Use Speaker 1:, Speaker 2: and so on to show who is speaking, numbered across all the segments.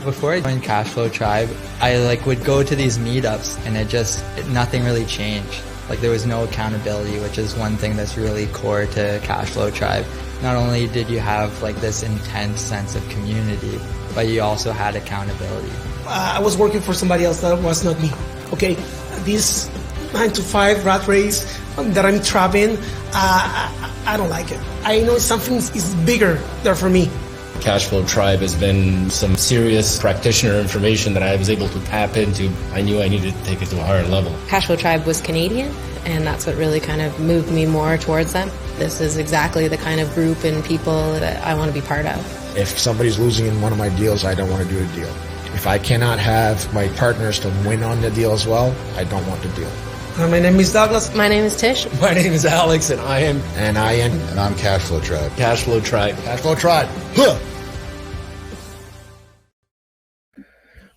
Speaker 1: Before I joined Cashflow Tribe, I would go to these meetups and nothing really changed. There was no accountability, which is one thing that's really core to Cashflow Tribe. Not only did you have this intense sense of community, but you also had accountability.
Speaker 2: I was working for somebody else that was not me. Okay, this 9-to-5 rat race that I'm trapping, I don't like it. I know something is bigger there for me.
Speaker 3: Cashflow Tribe has been some serious practitioner information that I was able to tap into. I knew I needed to take it to a higher level.
Speaker 4: Cashflow Tribe was Canadian, and that's what really kind of moved me more towards them. This is exactly the kind of group and people that I want to be part of.
Speaker 5: If somebody's losing in one of my deals, I don't want to do a deal. If I cannot have my partners to win on the deal as well, I don't want the deal.
Speaker 2: My name is Douglas.
Speaker 4: My name is Tish.
Speaker 3: My name is Alex, and I am.
Speaker 5: And I am.
Speaker 6: And I'm Cashflow Tribe.
Speaker 3: Cashflow Tribe.
Speaker 5: Cashflow Tribe. Huh.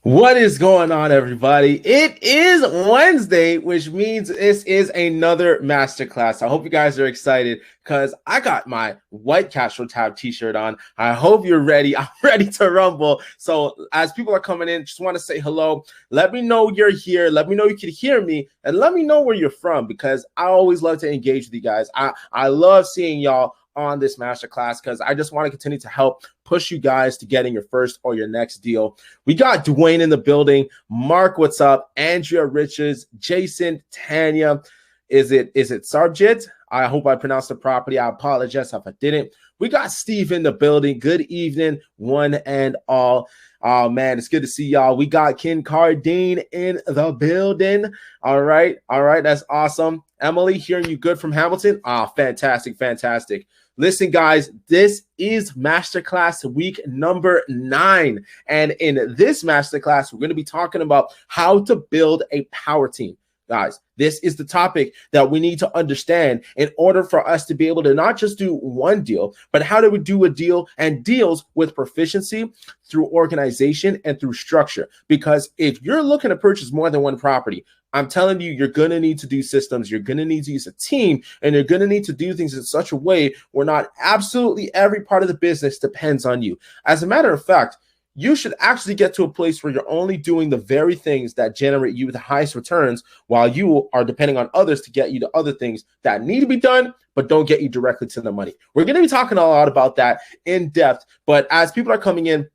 Speaker 7: What is going on, everybody? It is Wednesday, which means this is another masterclass. I hope you guys are excited because I got my white Cashflow Tribe t-shirt on. I hope you're ready. I'm ready to rumble. So as people are coming in, just want to say hello. Let me know you're here. Let me know you can hear me, and let me know where you're from, because I always love to engage with you guys. I love seeing y'all on this masterclass because I just want to continue to help push you guys to getting your first or your next deal. We got Dwayne in the building. Mark, what's up? Andrea Richards, Jason, Tanya. Is it Sarjit? I hope I pronounced it properly. I apologize if I didn't. We got Steve in the building. Good evening, one and all. Oh, man, it's good to see y'all. We got Ken Cardine in the building. All right. That's awesome. Emily, hearing you good from Hamilton. Fantastic. Listen, guys, this is Masterclass week number 9. And in this Masterclass, we're going to be talking about how to build a power team. Guys, this is the topic that we need to understand in order for us to be able to not just do one deal, but how do we do a deal and deals with proficiency through organization and through structure. Because if you're looking to purchase more than one property, I'm telling you, you're going to need to do systems. You're going to need to use a team, and you're going to need to do things in such a way where not absolutely every part of the business depends on you. As a matter of fact, you should actually get to a place where you're only doing the very things that generate you the highest returns, while you are depending on others to get you to other things that need to be done, but don't get you directly to the money. We're going to be talking a lot about that in depth, but as people are coming in,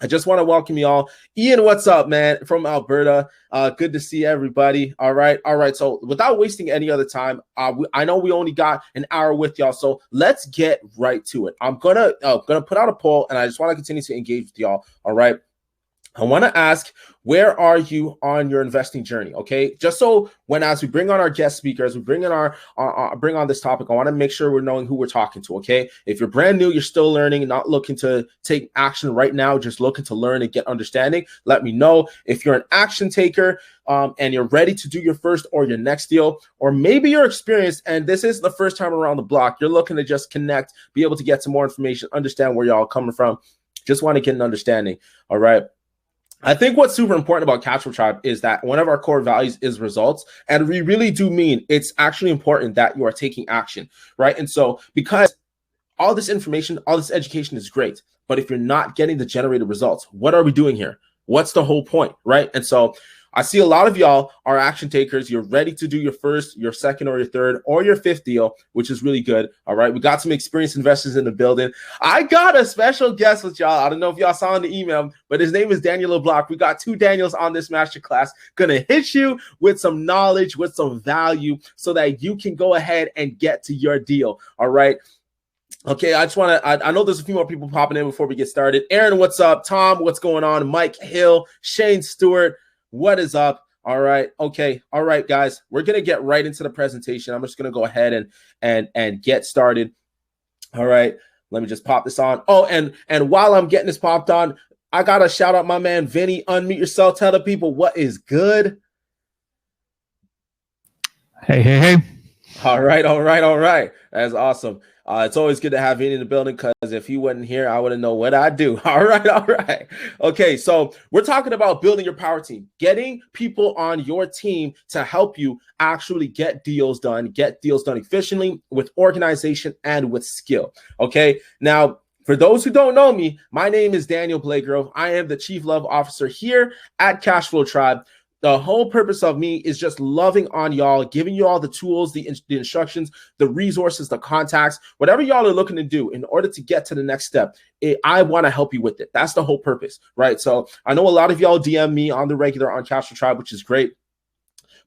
Speaker 7: I just want to welcome y'all. Ian, what's up, man? From Alberta. Good to see everybody. All right. So without wasting any other time, I know we only got an hour with y'all, so let's get right to it. I'm gonna put out a poll, and I just want to continue to engage with y'all. All right. I want to ask, where are you on your investing journey? Okay, just so as we bring on our guest speakers, we bring on this topic, I want to make sure we're knowing who we're talking to. Okay, if you're brand new, you're still learning, not looking to take action right now, just looking to learn and get understanding, let me know. If you're an action taker and you're ready to do your first or your next deal, or maybe you're experienced and this is the first time around the block, you're looking to just connect, be able to get some more information, understand where y'all coming from, just want to get an understanding. All right. I think what's super important about Cashflow Tribe is that one of our core values is results. And we really do mean it's actually important that you are taking action, right? And so because all this information, all this education is great, but if you're not getting the generated results, what are we doing here? What's the whole point, right? And so I see a lot of y'all are action takers. You're ready to do your first, your second, or your third, or your fifth deal, which is really good. All right. We got some experienced investors in the building. I got a special guest with y'all. I don't know if y'all saw in the email, but his name is Daniel LeBlanc. We got 2 Daniels on this masterclass. Gonna hit you with some knowledge, with some value, so that you can go ahead and get to your deal. All right. Okay, I know there's a few more people popping in before we get started. Aaron, what's up? Tom, what's going on? Mike Hill, Shane Stewart. What is up? All right. Okay. All right, guys, we're going to get right into the presentation. I'm just going to go ahead and get started. All right. Let me just pop this on. Oh, and while I'm getting this popped on, I got to shout out my man, Vinny. Unmute yourself. Tell the people what is good.
Speaker 8: Hey.
Speaker 7: All right. That's awesome. It's always good to have you in the building, because if you wasn't here, I wouldn't know what I'd do. All right. Okay, so we're talking about building your power team, getting people on your team to help you actually get deals done efficiently, with organization and with skill. Okay, now For those who don't know me, my name is Daniel Blagrove. I am the Chief Love Officer here at Cashflow Tribe. The whole purpose of me is just loving on y'all, giving you all the tools, the instructions, the resources, the contacts, whatever y'all are looking to do in order to get to the next step. I want to help you with it. That's the whole purpose, right? So I know a lot of y'all DM me on the regular on Cashflow Tribe, which is great.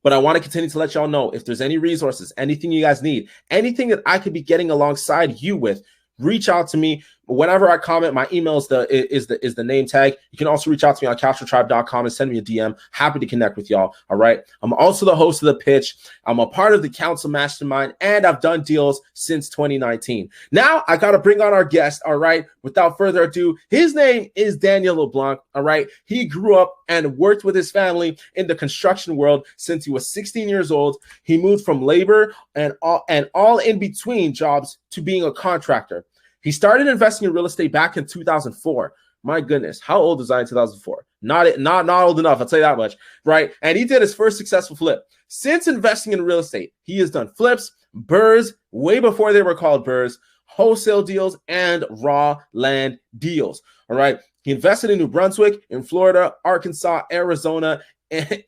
Speaker 7: But I want to continue to let y'all know if there's any resources, anything you guys need, anything that I could be getting alongside you with, reach out to me. Whenever I comment, my email is the name tag. You can also reach out to me on cashflowtribe.com and send me a DM. Happy to connect with y'all. All right. I'm also the host of The Pitch. I'm a part of the Council Mastermind, and I've done deals since 2019. Now I got to bring on our guest. All right. Without further ado, his name is Daniel LeBlanc. All right. He grew up and worked with his family in the construction world since he was 16 years old. He moved from labor and all in between jobs to being a contractor. He started investing in real estate back in 2004. My goodness, how old was I in 2004? Not old enough, I'll tell you that much, right? And he did his first successful flip. Since investing in real estate, he has done flips, burrs, way before they were called burrs, wholesale deals, and raw land deals, all right? He invested in New Brunswick, in Florida, Arkansas, Arizona,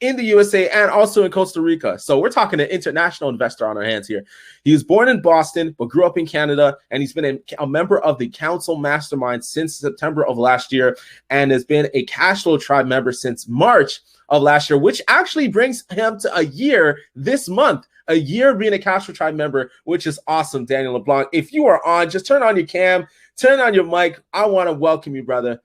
Speaker 7: in the USA, and also in Costa Rica. So we're talking an international investor on our hands here. He was born in Boston, but grew up in Canada, and he's been a member of the Council Mastermind since September of last year, and has been a Cashflow Tribe member since March of last year, which actually brings him to a year this month, a year being a Cashflow Tribe member, which is awesome, Daniel LeBlanc. If you are on, just turn on your cam, turn on your mic. I want to welcome you, brother.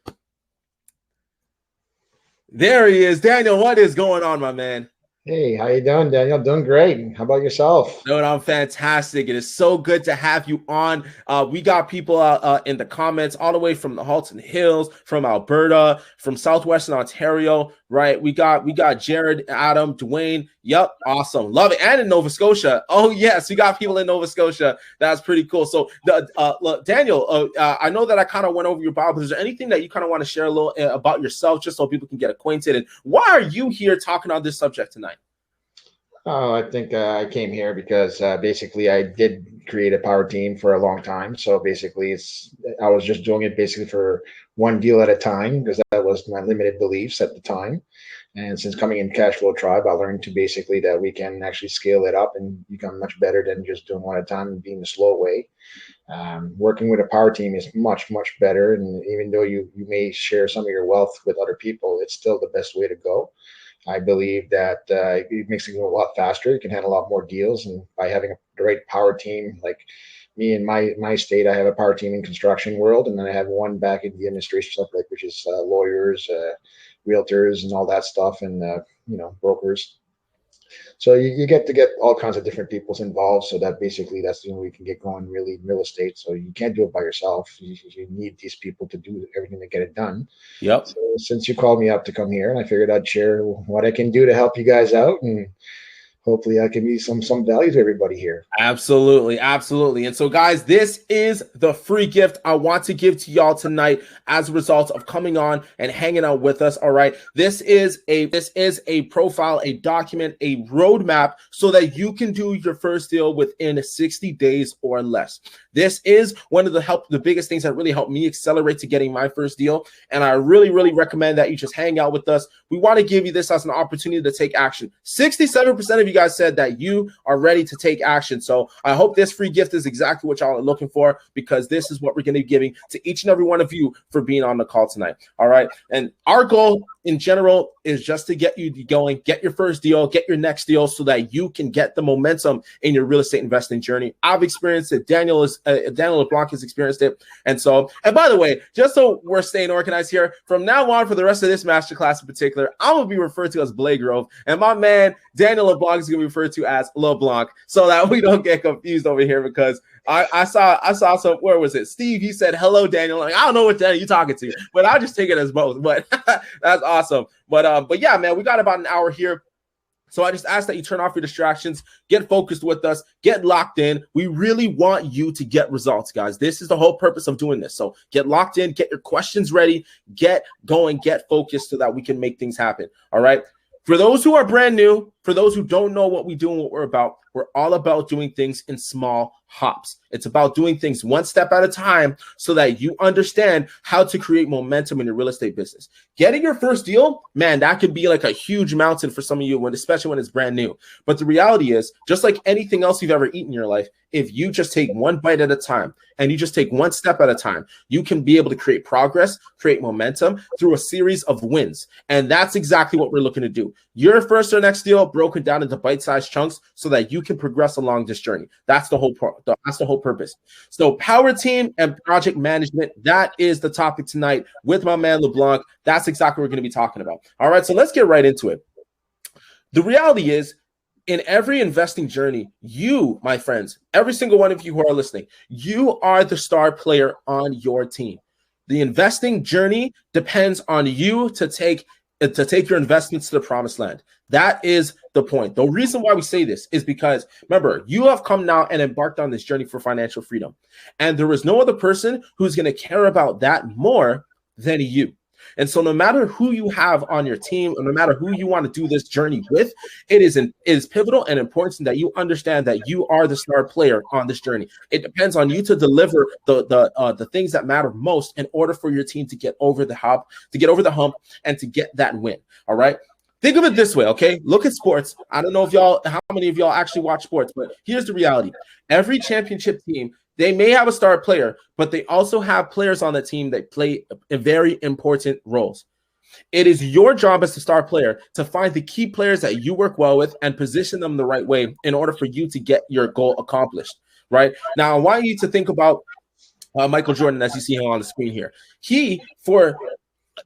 Speaker 7: There he is. Daniel, what is going on, my man?
Speaker 5: Hey, how you doing, Daniel? Doing great. How about yourself?
Speaker 7: Dude, I'm fantastic. It is so good to have you on. We got people in the comments all the way from the Halton Hills, from Alberta, from Southwestern Ontario, right? We got Jared, Adam, Dwayne. Yep, awesome. Love it. And in Nova Scotia. Oh, yes, we got people in Nova Scotia. That's pretty cool. So, look, Daniel, I know that I kind of went over your bio, but is there anything that you kind of want to share a little about yourself just so people can get acquainted? And why are you here talking on this subject tonight?
Speaker 5: Oh, I think I came here because basically I did create a power team for a long time. So basically I was just doing it basically for one deal at a time because that was my limited beliefs at the time. And since coming in Cashflow Tribe, I learned to basically that we can actually scale it up and become much better than just doing one at a time and being the slow way. Working with a power team is much, much better. And even though you may share some of your wealth with other people, it's still the best way to go. I believe that it makes it go a lot faster. You can handle a lot more deals. And by having the right power team, like me in my state, I have a power team in construction world. And then I have one back in the administration stuff, like which is lawyers, realtors and all that stuff, and brokers. So you get to get all kinds of different peoples involved. So that basically that's the only way you can get going really in real estate. So you can't do it by yourself. You need these people to do everything to get it done.
Speaker 7: Yep.
Speaker 5: So since you called me up to come here, and I figured I'd share what I can do to help you guys out, and hopefully I can be some value to everybody here.
Speaker 7: Absolutely. Absolutely. And so, guys, this is the free gift I want to give to y'all tonight as a result of coming on and hanging out with us. All right. This is a profile, a document, a roadmap so that you can do your first deal within 60 days or less. This is one of the biggest things that really helped me accelerate to getting my first deal. And I really, really recommend that you just hang out with us. We want to give you this as an opportunity to take action. 67% of you guys said that you are ready to take action. So I hope this free gift is exactly what y'all are looking for, because this is what we're going to be giving to each and every one of you for being on the call tonight. All right. And our goal in general is just to get you going, get your first deal, get your next deal so that you can get the momentum in your real estate investing journey. I've experienced it. Daniel LeBlanc has experienced it. And by the way, just so we're staying organized here, from now on for the rest of this masterclass in particular, I'm going to be referred to as Blagrove, and my man Daniel LeBlanc is going to be referred to as LeBlanc, so that we don't get confused over here, because I saw some, where was it? Steve, he said, hello, Daniel. Like, I don't know what Daniel you're talking to, but I'll just take it as both. But that's awesome. But yeah, man, we got about an hour here. So I just ask that you turn off your distractions, get focused with us, get locked in. We really want you to get results, guys. This is the whole purpose of doing this. So get locked in, get your questions ready, get going, get focused so that we can make things happen. All right. For those who are brand new, for those who don't know what we do and what we're about, we're all about doing things in small hops. It's about doing things one step at a time so that you understand how to create momentum in your real estate business. Getting your first deal, man, that could be like a huge mountain for some of you, especially when it's brand new. But the reality is, just like anything else you've ever eaten in your life, if you just take one bite at a time and you just take one step at a time, you can be able to create progress, create momentum through a series of wins. And that's exactly what we're looking to do. Your first or next deal broken down into bite-sized chunks so that you can progress along this journey. That's the whole purpose. So power team and project management, that is the topic tonight with my man LeBlanc. That's exactly what we're going to be talking about. All right, so let's get right into it. The reality is, in every investing journey, you, my friends, every single one of you who are listening, you are the star player on your team. The investing journey depends on you to take your investments to the promised land. That is the point. The reason why we say this is because, remember, you have come now and embarked on this journey for financial freedom. And there is no other person who's going to care about that more than you. And so no matter who you have on your team, or no matter who you want to do this journey with, it is pivotal and important that you understand that you are the star player on this journey. It depends on you to deliver the things that matter most in order for your team to get over the hump, and to get that win. All right. Think of it this way, okay? Look at sports. I don't know how many of y'all actually watch sports, but here's the reality. Every championship team, they may have a star player, but they also have players on the team that play very important roles. It is your job as the star player to find the key players that you work well with and position them the right way in order for you to get your goal accomplished, right? Now, I want you to think about Michael Jordan as you see him on the screen here.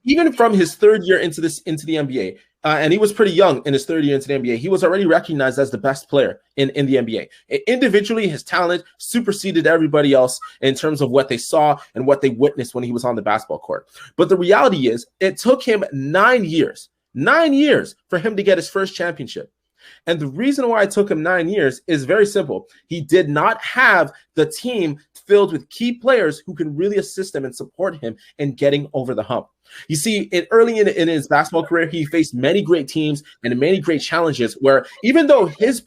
Speaker 7: Even from his third year into the NBA, and he was pretty young in his third year into the NBA, he was already recognized as the best player in the NBA. Individually, his talent superseded everybody else in terms of what they saw and what they witnessed when he was on the basketball court. But the reality is, it took him 9 years for him to get his first championship. And the reason why it took him 9 years is very simple. He did not have the team filled with key players who can really assist him and support him in getting over the hump. You see, early in his basketball career, he faced many great teams and many great challenges where even though his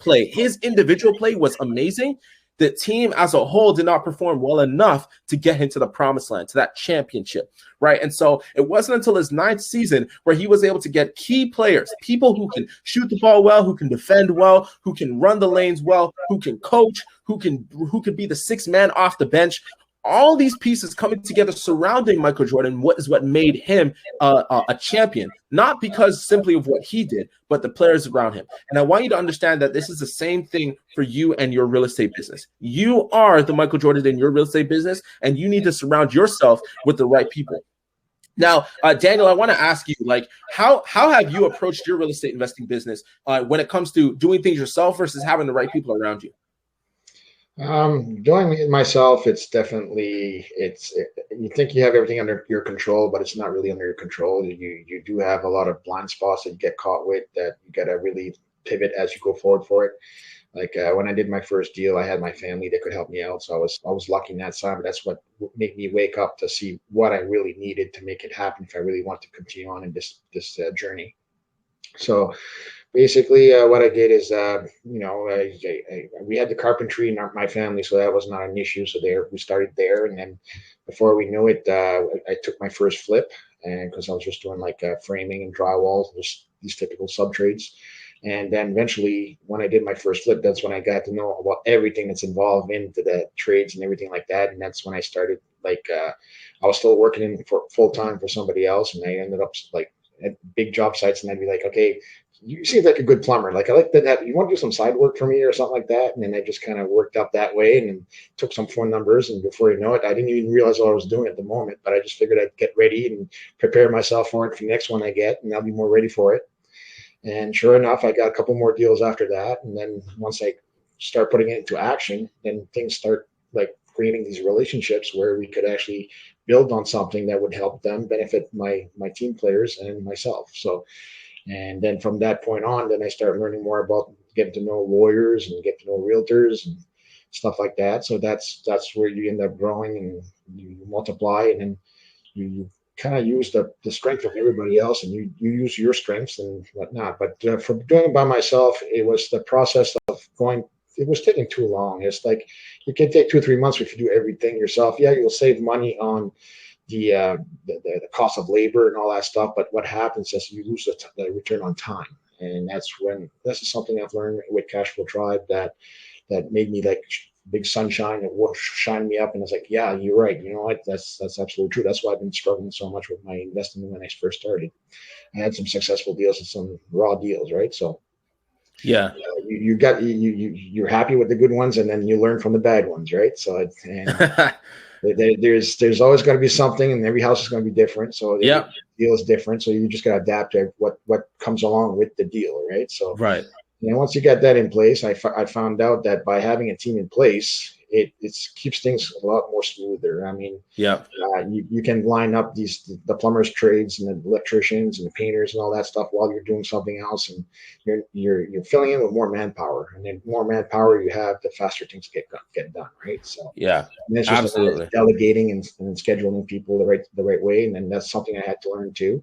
Speaker 7: individual play was amazing, the team as a whole did not perform well enough to get him to the promised land, to that championship, right? And so it wasn't until his 9th season where he was able to get key players, people who can shoot the ball well, who can defend well, who can run the lanes well, who can coach, who can be the sixth man off the bench. All these pieces coming together surrounding Michael Jordan what made him a champion, not because simply of what he did, but the players around him. And I want you to understand that this is the same thing for you and your real estate business. You are the Michael Jordan in your real estate business, and you need to surround yourself with the right people. Now, Daniel, I want to ask you, how have you approached your real estate investing business when it comes to doing things yourself versus having the right people around you?
Speaker 5: Doing it myself, it's definitely, you think you have everything under your control, but it's not really under your control. You do have a lot of blind spots that you get caught with that you got to really pivot as you go forward for it. When I did my first deal, I had my family that could help me out. So I was lucky in that side, but that's what made me wake up to see what I really needed to make it happen if I really want to continue on in this journey. So basically, what I did is, we had the carpentry in my family, so that was not an issue. So we started there, and then before we knew it, I took my first flip, and because I was just doing framing and drywall, just these typical sub trades. And then eventually, when I did my first flip, that's when I got to know about everything that's involved into the trades and everything like that. And that's when I started, I was still working full time for somebody else, and I ended up at big job sites, and I'd be like, okay, you seem like a good plumber. I like that. You want to do some side work for me or something like that? And then I just kind of worked up that way and then took some phone numbers. And before you know it, I didn't even realize what I was doing at the moment, but I just figured I'd get ready and prepare myself for it for the next one I get, and I'll be more ready for it. And sure enough, I got a couple more deals after that. And then once I start putting it into action, then things start creating these relationships where we could actually build on something that would help them benefit my team players and myself. So, and then from that point on, then I started learning more about getting to know lawyers and get to know realtors and stuff like that. So that's where you end up growing and you multiply, and then you kind of use the strength of everybody else, and you use your strengths and whatnot. But for doing it by myself, it was the process of going. It was taking too long. It's like you can take 2 or 3 months if you do everything yourself. Yeah, you'll save money on the cost of labor and all that stuff. But what happens is you lose the return on time, and this is something I've learned with Cashflow Tribe that made me like big sunshine and shine me up. And it's like, yeah, you're right. You know what? That's absolutely true. That's why I've been struggling so much with my investing when I first started. I had some successful deals and some raw deals, right? So
Speaker 7: yeah,
Speaker 5: you're happy with the good ones, and then you learn from the bad ones, right? So there's always going to be something, and every house is going to be different. So the deal is different. So you just got to adapt to what comes along with the deal, right? So
Speaker 7: right.
Speaker 5: And once you get that in place, I found out that by having a team in place, it keeps things a lot more smoother. I mean, you can line up the plumbers' trades and the electricians and the painters and all that stuff while you're doing something else, and you're filling in with more manpower. And the more manpower you have, the faster things get done, right? So it's just
Speaker 7: absolutely
Speaker 5: delegating and scheduling people the right way, and then that's something I had to learn too.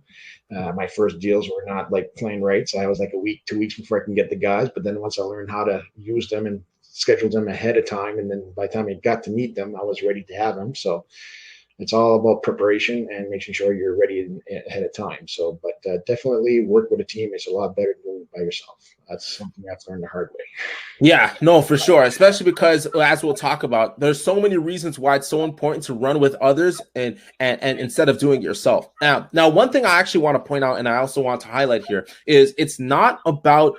Speaker 5: My first deals were not like plain rates. I was like a week, 2 weeks before I can get the guys. But then once I learned how to use them and schedule them ahead of time, and then by the time I got to meet them, I was ready to have them. So it's all about preparation and making sure you're ready ahead of time. So, but definitely work with a team is a lot better than doing it by yourself. That's something I've learned the hard way.
Speaker 7: Yeah, no, for sure. Especially because, as we'll talk about, there's so many reasons why it's so important to run with others and instead of doing it yourself. Now, one thing I actually want to point out, and I also want to highlight here, is it's not about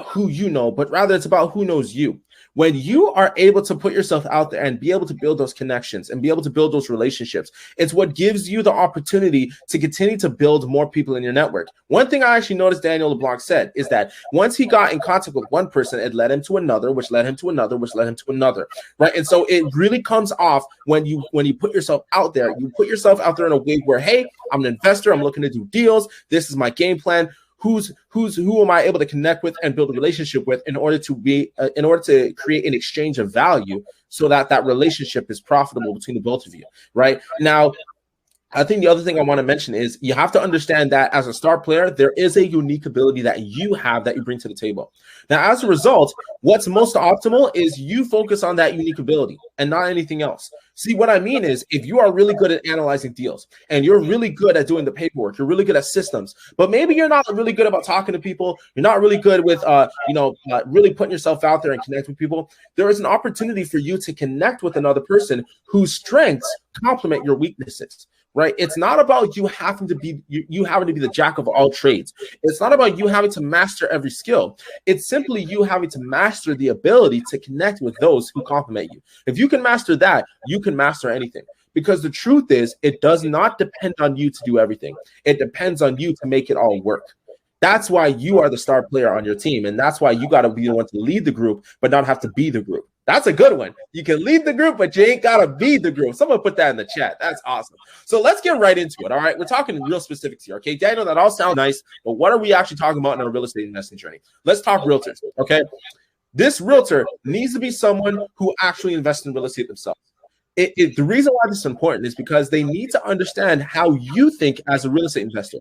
Speaker 7: who you know, but rather it's about who knows you. When you are able to put yourself out there and be able to build those connections and be able to build those relationships, it's what gives you the opportunity to continue to build more people in your network. One thing I actually noticed Daniel LeBlanc said is that once he got in contact with one person, it led him to another, which led him to another, which led him to another, right? And so it really comes off when you put yourself out there. You put yourself out there in a way where, hey, I'm an investor. I'm looking to do deals. This is my game plan. Who am I able to connect with and build a relationship with in order to create an exchange of value so that relationship is profitable between the both of you, right? Now, I think the other thing I want to mention is you have to understand that as a star player, there is a unique ability that you have that you bring to the table. Now, as a result, what's most optimal is you focus on that unique ability and not anything else. See, what I mean is if you are really good at analyzing deals and you're really good at doing the paperwork, you're really good at systems, but maybe you're not really good about talking to people, you're not really good with, really putting yourself out there and connect with people, there is an opportunity for you to connect with another person whose strengths complement your weaknesses. Right? It's not about you having to be the jack of all trades. It's not about you having to master every skill. It's simply you having to master the ability to connect with those who complement you. If you can master that, you can master anything. Because the truth is, it does not depend on you to do everything. It depends on you to make it all work. That's why you are the star player on your team. And that's why you got to be the one to lead the group, but not have to be the group. That's a good one. You can lead the group, but you ain't got to be the group. Someone put that in the chat. That's awesome. So let's get right into it. All right. We're talking real specifics here. Okay. Daniel, that all sounds nice, but what are we actually talking about in our real estate investing journey? Let's talk realtors. Okay. This realtor needs to be someone who actually invests in real estate themselves. The reason why this is important is because they need to understand how you think as a real estate investor.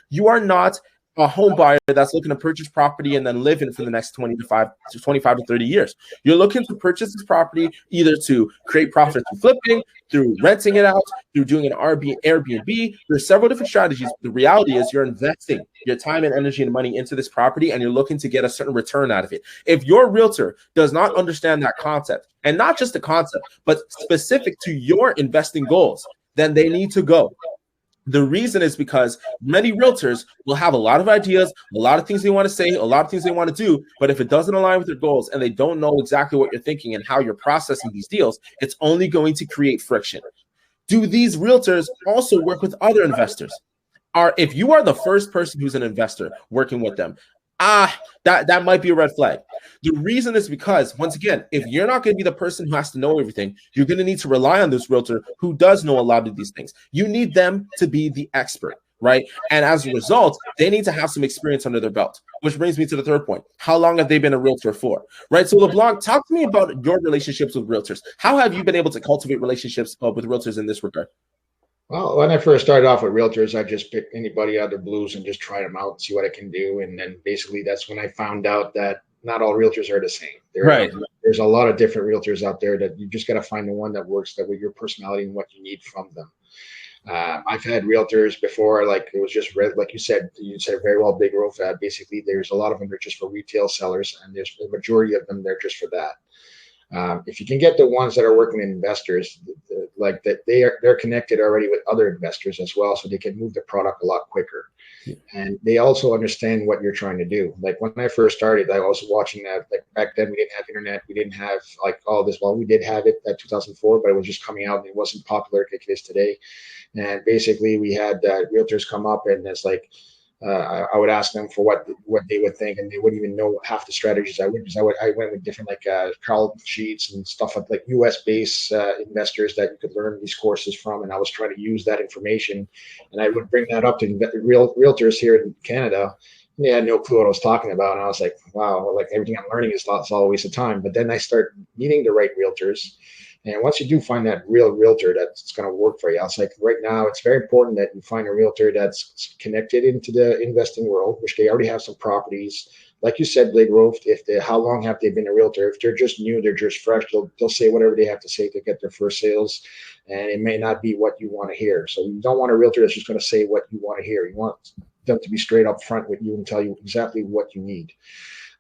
Speaker 7: You are not a home buyer that's looking to purchase property and then live in it for the next 25 to 30 years. You're looking to purchase this property either to create profit through flipping, through renting it out, through doing an Airbnb. There's several different strategies. The reality is you're investing your time and energy and money into this property and you're looking to get a certain return out of it. If your realtor does not understand that concept, and not just the concept, but specific to your investing goals, then they need to go. The reason is because many realtors will have a lot of ideas, a lot of things they want to say, a lot of things they want to do, but if it doesn't align with their goals and they don't know exactly what you're thinking and how you're processing these deals, it's only going to create friction. Do these realtors also work with other investors? If you are the first person who's an investor working with them, that might be a red flag. The reason is because, once again, if you're not going to be the person who has to know everything, you're going to need to rely on this realtor who does know a lot of these things. You need them to be the expert, right? And as a result, they need to have some experience under their belt, which brings me to the third point. How long have they been a realtor for, right? So LeBlanc, talk to me about your relationships with realtors. How have you been able to cultivate relationships with realtors in this regard?
Speaker 5: Well, when I first started off with realtors, I just picked anybody out of the blues and just try them out and see what I can do. And then basically that's when I found out that not all realtors are the same.
Speaker 7: Right.
Speaker 5: There's a lot of different realtors out there that you just got to find the one that works that with your personality and what you need from them. I've had realtors before, like it was just like you said very well, Big Roof. Basically, there's a lot of them that are just for retail sellers, and there's the majority of them they're just for that. If you can get the ones that are working in investors, like that, they're connected already with other investors as well, so they can move the product a lot quicker. Yeah. And they also understand what you're trying to do. Like when I first started, I was watching that. Like back then, we didn't have internet, we didn't have like all this. Well, we did have it at 2004, but it was just coming out and it wasn't popular like it is today. And basically, we had realtors come up, and it's like. I would ask them for what they would think, and they wouldn't even know half the strategies I would. Because I went with different like Carl sheets and stuff like U.S. based investors that you could learn these courses from, and I was trying to use that information, and I would bring that up to realtors here in Canada. And they had no clue what I was talking about, and I was like, wow, like everything I'm learning is all a waste of time. But then I start meeting the right realtors. And once you do find that real realtor that's going to work for you, I was like, right now, it's very important that you find a realtor that's connected into the investing world, which they already have some properties. Like you said, Blake Rove, how long have they been a realtor? If they're just new, they're just fresh, they'll say whatever they have to say to get their first sales. And it may not be what you want to hear. So you don't want a realtor that's just going to say what you want to hear. You want them to be straight up front with you and tell you exactly what you need.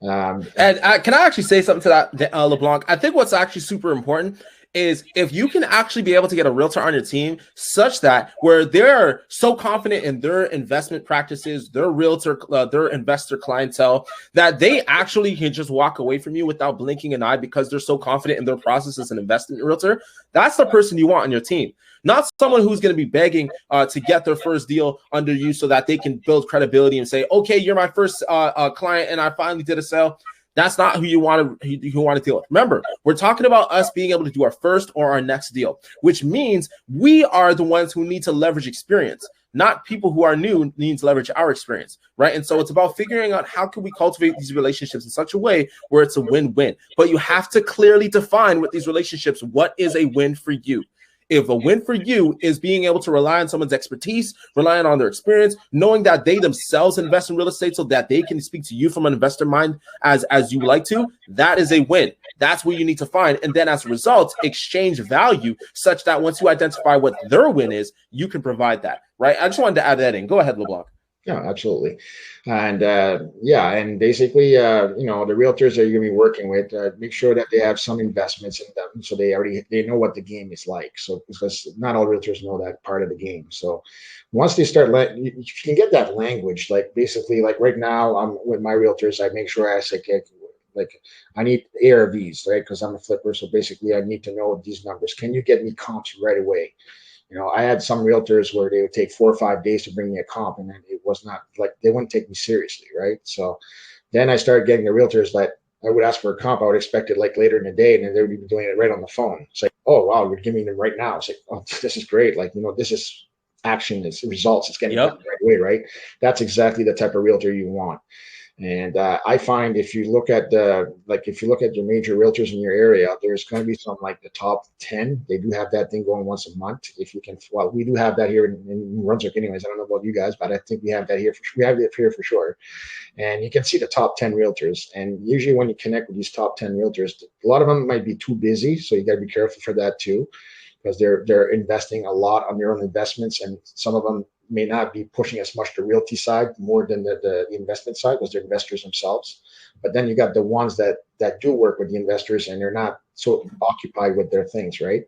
Speaker 7: And can I actually say something to that, LeBlanc? I think what's actually super important is if you can actually be able to get a realtor on your team such that where they're so confident in their investment practices, their realtor, their investor clientele, that they actually can just walk away from you without blinking an eye because they're so confident in their process as an investment realtor, that's the person you want on your team. Not someone who's going to be begging to get their first deal under you so that they can build credibility and say, okay, you're my first client and I finally did a sale. That's not who you want to deal with. Remember, we're talking about us being able to do our first or our next deal, which means we are the ones who need to leverage experience, not people who are new need to leverage our experience, right? And so it's about figuring out how can we cultivate these relationships in such a way where it's a win-win. But you have to clearly define with these relationships, what is a win for you? If a win for you is being able to rely on someone's expertise, relying on their experience, knowing that they themselves invest in real estate so that they can speak to you from an investor mind as you like to, that is a win. That's what you need to find. And then as a result, exchange value such that once you identify what their win is, you can provide that, right? I just wanted to add that in. Go ahead, LeBlanc.
Speaker 5: Yeah, absolutely. And and basically, the realtors that you're gonna be working with, make sure that they have some investments in them, so they know what the game is like. So because not all realtors know that part of the game. So once they start, you can get that language. Like basically, like right now, I'm with my realtors. I make sure I say, like I need ARVs, right? Because I'm a flipper. So basically, I need to know these numbers. Can you get me comps right away? I had some realtors where they would take 4 or 5 days to bring me a comp, and then it was not like they wouldn't take me seriously, right? So then I started getting the realtors that I would ask for a comp. I would expect it like later in the day, and then they would be doing it right on the phone. It's like, oh wow, you're giving them right now. It's like, oh, this is great. Like this is action, it's results, it's getting done right away, right? That's exactly the type of realtor you want. And I find if you look at your major realtors in your area, there's going to be some like the top 10. They do have that thing going once a month. If you can, well, we do have that here in New Brunswick anyways. I don't know about you guys, but I think we have that here. We have it here for sure. And you can see the top 10 realtors. And usually when you connect with these top 10 realtors, a lot of them might be too busy. So you got to be careful for that too, because they're investing a lot on their own investments, and some of them may not be pushing as much the realty side more than the investment side because they're investors themselves. But then you got the ones that do work with the investors and they're not so occupied with their things, right?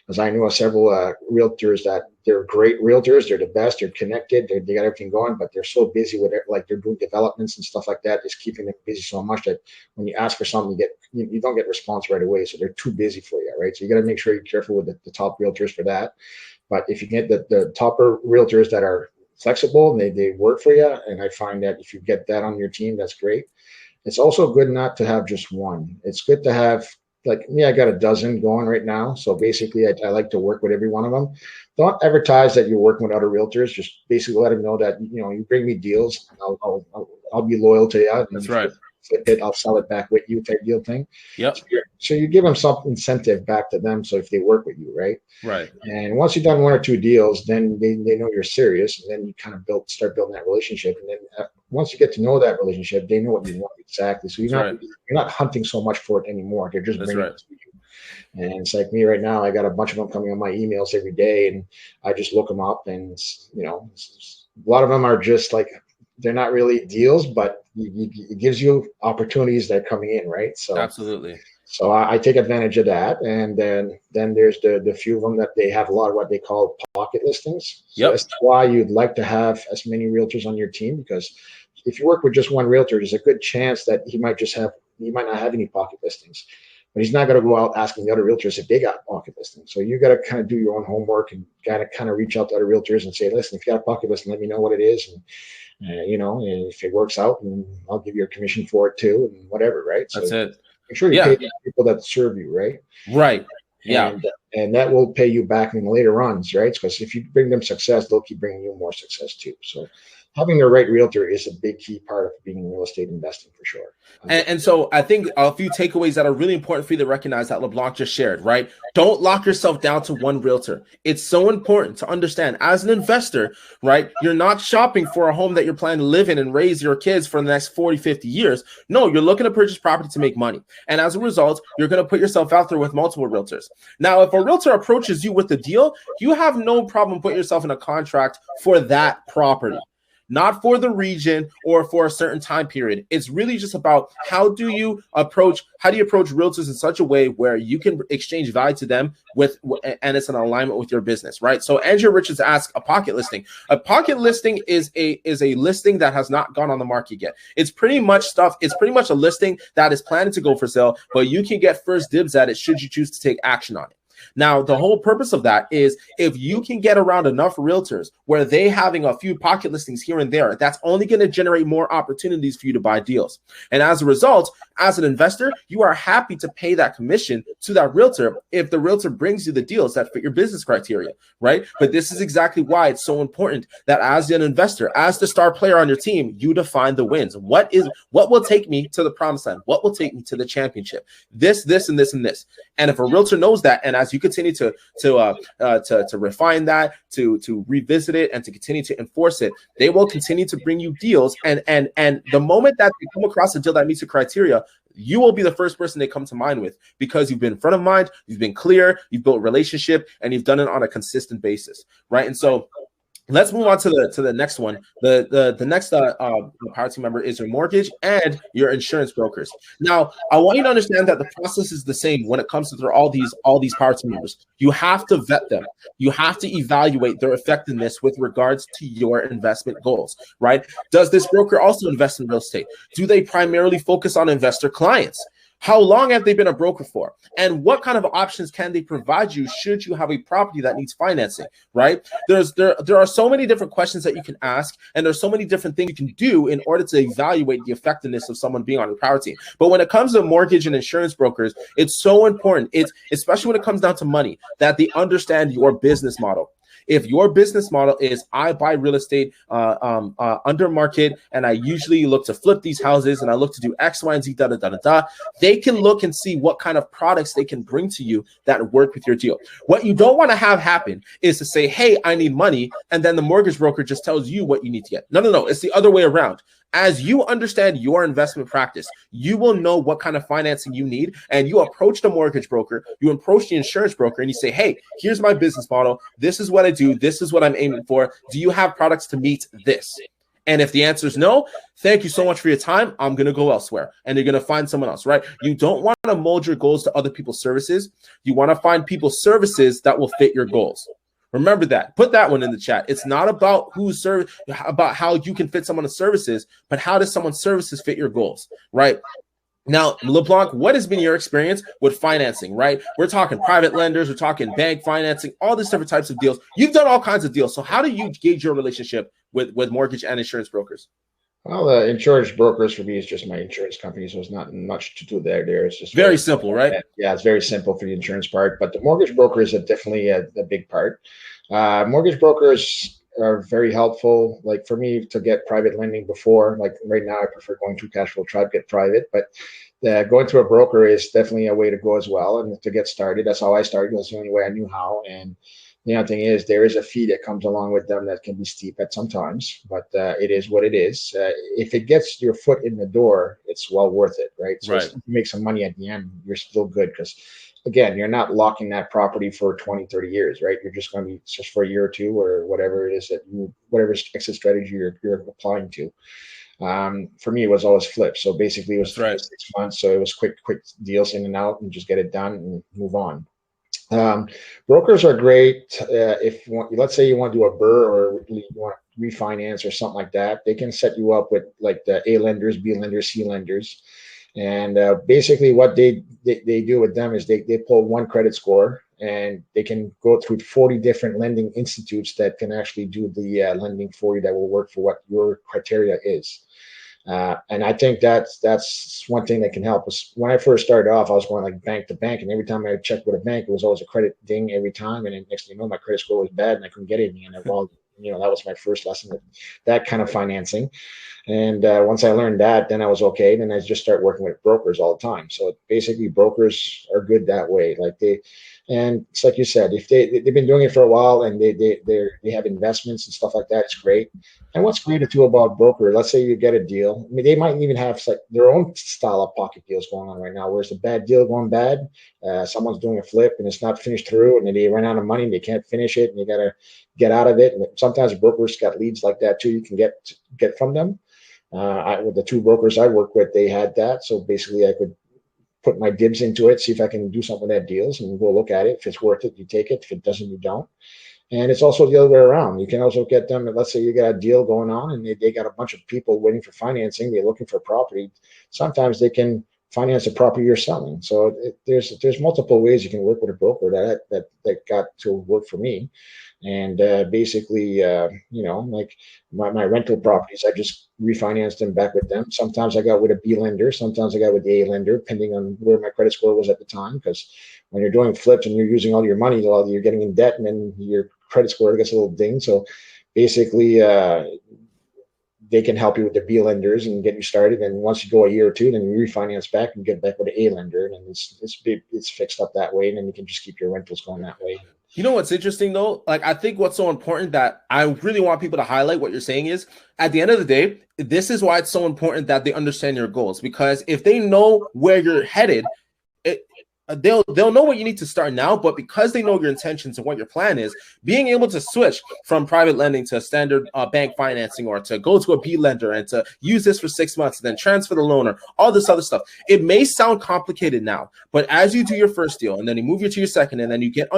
Speaker 5: Because I know several realtors that they're great realtors, they're the best, they're connected, they got everything going, but they're so busy with it, like they're doing developments and stuff like that, it's keeping them busy so much that when you ask for something, you don't get response right away. So they're too busy for you, right? So you got to make sure you're careful with the top realtors for that. But if you get the topper realtors that are flexible and they work for you, and I find that if you get that on your team, that's great. It's also good not to have just one. It's good to have, like me, I got a dozen going right now. So basically, I like to work with every one of them. Don't advertise that you're working with other realtors. Just basically let them know that you bring me deals. I'll be loyal to you.
Speaker 7: That's right.
Speaker 5: flip it, I'll sell it back with you type deal thing.
Speaker 7: Yep.
Speaker 5: So you give them some incentive back to them. So if they work with you, right?
Speaker 7: Right.
Speaker 5: And once you've done one or two deals, then they know you're serious, and then you kind of start building that relationship. And then once you get to know that relationship, they know what you want exactly. So you're not hunting so much for it anymore. They're just bringing it to you. And it's like me right now. I got a bunch of them coming on my emails every day, and I just look them up. And a lot of them are just like, they're not really deals, but it gives you opportunities that are coming in, right? So
Speaker 7: absolutely.
Speaker 5: So I take advantage of that, and then there's the few of them that they have a lot of what they call pocket listings. So that's why you'd like to have as many realtors on your team, because if you work with just one realtor, there's a good chance that he might not have any pocket listings, but he's not going to go out asking the other realtors if they got pocket listings. So you got to kind of do your own homework and got to kind of reach out to other realtors and say, listen, if you got a pocket listing, let me know what it is, and and if it works out, and I'll give you a commission for it too, and whatever, right? So
Speaker 7: that's it.
Speaker 5: Make sure you pay the people that serve you, right?
Speaker 7: Right. Yeah.
Speaker 5: And that will pay you back in later runs, right? Because if you bring them success, they'll keep bringing you more success too. So having the right realtor is a big key part of being in real estate investing for sure.
Speaker 7: And so I think a few takeaways that are really important for you to recognize that LeBlanc just shared, right? Don't lock yourself down to one realtor. It's so important to understand as an investor, right? You're not shopping for a home that you're planning to live in and raise your kids for the next 40, 50 years. No, you're looking to purchase property to make money. And as a result, you're going to put yourself out there with multiple realtors. Now, if a realtor approaches you with the deal, you have no problem putting yourself in a contract for that property, not for the region or for a certain time period. It's really just about how do you approach realtors in such a way where you can exchange value to them and it's in alignment with your business, right? So Andrea Richards asked a pocket listing. A pocket listing is a listing that has not gone on the market yet. It's pretty much a listing that is planning to go for sale, but you can get first dibs at it should you choose to take action on it. Now, the whole purpose of that is if you can get around enough realtors where they having a few pocket listings here and there, that's only going to generate more opportunities for you to buy deals. And as a result, as an investor, you are happy to pay that commission to that realtor if the realtor brings you the deals that fit your business criteria, right? But this is exactly why it's so important that as an investor, as the star player on your team, you define the wins. What will take me to the promised land? What will take me to the championship? This, and this, and this. And if a realtor knows that, and as you continue to refine that, to revisit it, and to continue to enforce it, they will continue to bring you deals. And the moment that they come across a deal that meets your criteria, you will be the first person they come to mind with because you've been front of mind, you've been clear, you've built a relationship, and you've done it on a consistent basis, right? And so let's move on to the next one. The next power team member is your mortgage and your insurance brokers. Now, I want you to understand that the process is the same when it comes to all these power team members. You have to vet them. You have to evaluate their effectiveness with regards to your investment goals, right? Does this broker also invest in real estate? Do they primarily focus on investor clients? How long have they been a broker for? And what kind of options can they provide you should you have a property that needs financing, right? There are so many different questions that you can ask, and there's so many different things you can do in order to evaluate the effectiveness of someone being on your power team. But when it comes to mortgage and insurance brokers, it's so important, especially when it comes down to money, that they understand your business model. If your business model is I buy real estate under market, and I usually look to flip these houses, and I look to do X, Y, and Z, they can look and see what kind of products they can bring to you that work with your deal. What you don't want to have happen is to say, hey, I need money, and then the mortgage broker just tells you what you need to get. No. It's the other way around. As you understand your investment practice, you will know what kind of financing you need, and you approach the mortgage broker, you approach the insurance broker, and you say, hey, here's my business model. This is what I do. This is what I'm aiming for. Do you have products to meet this? And if the answer is no, thank you so much for your time. I'm going to go elsewhere, and you're going to find someone else, right? You don't want to mold your goals to other people's services. You want to find people's services that will fit your goals. Remember that. Put that one in the chat. It's not about about how you can fit someone's services, but how does someone's services fit your goals, right? Now, LeBlanc, what has been your experience with financing, right? We're talking private lenders, we're talking bank financing, all these different types of deals. You've done all kinds of deals. So how do you gauge your relationship with mortgage and insurance brokers?
Speaker 5: Well, the insurance brokers for me is just my insurance company, so it's not much to do there. It's just
Speaker 7: very simple, right?
Speaker 5: Yeah, it's very simple for the insurance part, but the mortgage broker is definitely a big part. Mortgage brokers, are very helpful. Like for me to get private lending before, like right now, I prefer going through Cashflow Tribe, get private, but going through a broker is definitely a way to go as well. And to get started, that's how I started. That's the only way I knew how. And the other thing is there is a fee that comes along with them that can be steep at sometimes, but it is what it is. If it gets your foot in the door, it's well worth it, right? So if you make some money at the end, you're still good because, again, you're not locking that property for 20, 30 years, right? You're just going to be just for a year or two or whatever it is that whatever exit strategy you're applying to. For me, it was always flips. So basically it was 6 months. So it was quick deals in and out and just get it done and move on. Brokers are great. If you want, let's say you want to do a BRRRR or you want to refinance or something like that, they can set you up with like the A lenders, B lenders, C lenders. And basically what they do with them is they pull one credit score and they can go through 40 different lending institutes that can actually do the lending for you that will work for what your criteria is. And I think that's one thing that can help us. When I first started off, I was going like bank to bank, and every time I checked with a bank, it was always a credit ding every time. And then next thing you know, my credit score was bad, and I couldn't get anything. And well, that was my first lesson with that kind of financing. And once I learned that, then I was okay. Then I just start working with brokers all the time. So basically, brokers are good that way. And it's like you said, if they've been doing it for a while and they have investments and stuff like that, it's great. And what's great too about broker, let's say you get a deal. I mean, they might even have like their own style of pocket deals going on right now, where it's a bad deal going bad. Someone's doing a flip and it's not finished through, and then they run out of money and they can't finish it, and you got to get out of it. And sometimes brokers got leads like that too. You can get from them. With the two brokers I work with, they had that. So basically, I could put my dibs into it, see if I can do something with that deals, and go look at it. If it's worth it, you take it. If it doesn't, you don't. And it's also the other way around. You can also get them, let's say you got a deal going on and they got a bunch of people waiting for financing. They're looking for property. Sometimes they can finance the property you're selling. So there's multiple ways you can work with a broker that got to work for me. And basically, like my rental properties, I just refinanced them back with them. Sometimes I got with a B lender. Sometimes I got with the A lender, depending on where my credit score was at the time. Because when you're doing flips and you're using all your money, you're getting in debt, and then your credit score gets a little ding. So basically, they can help you with the B lenders and get you started. And once you go a year or two, then you refinance back and get back with the A lender, and it's fixed up that way. And then you can just keep your rentals going that way.
Speaker 7: You know what's interesting though? Like, I think what's so important that I really want people to highlight what you're saying is, at the end of the day, this is why it's so important that they understand your goals, because if they know where you're headed, they'll know what you need to start now. But because they know your intentions and what your plan is, being able to switch from private lending to standard bank financing, or to go to a B lender and to use this for 6 months and then transfer the loan, or all this other stuff, it may sound complicated now, but as you do your first deal and then you move to your second, and then you get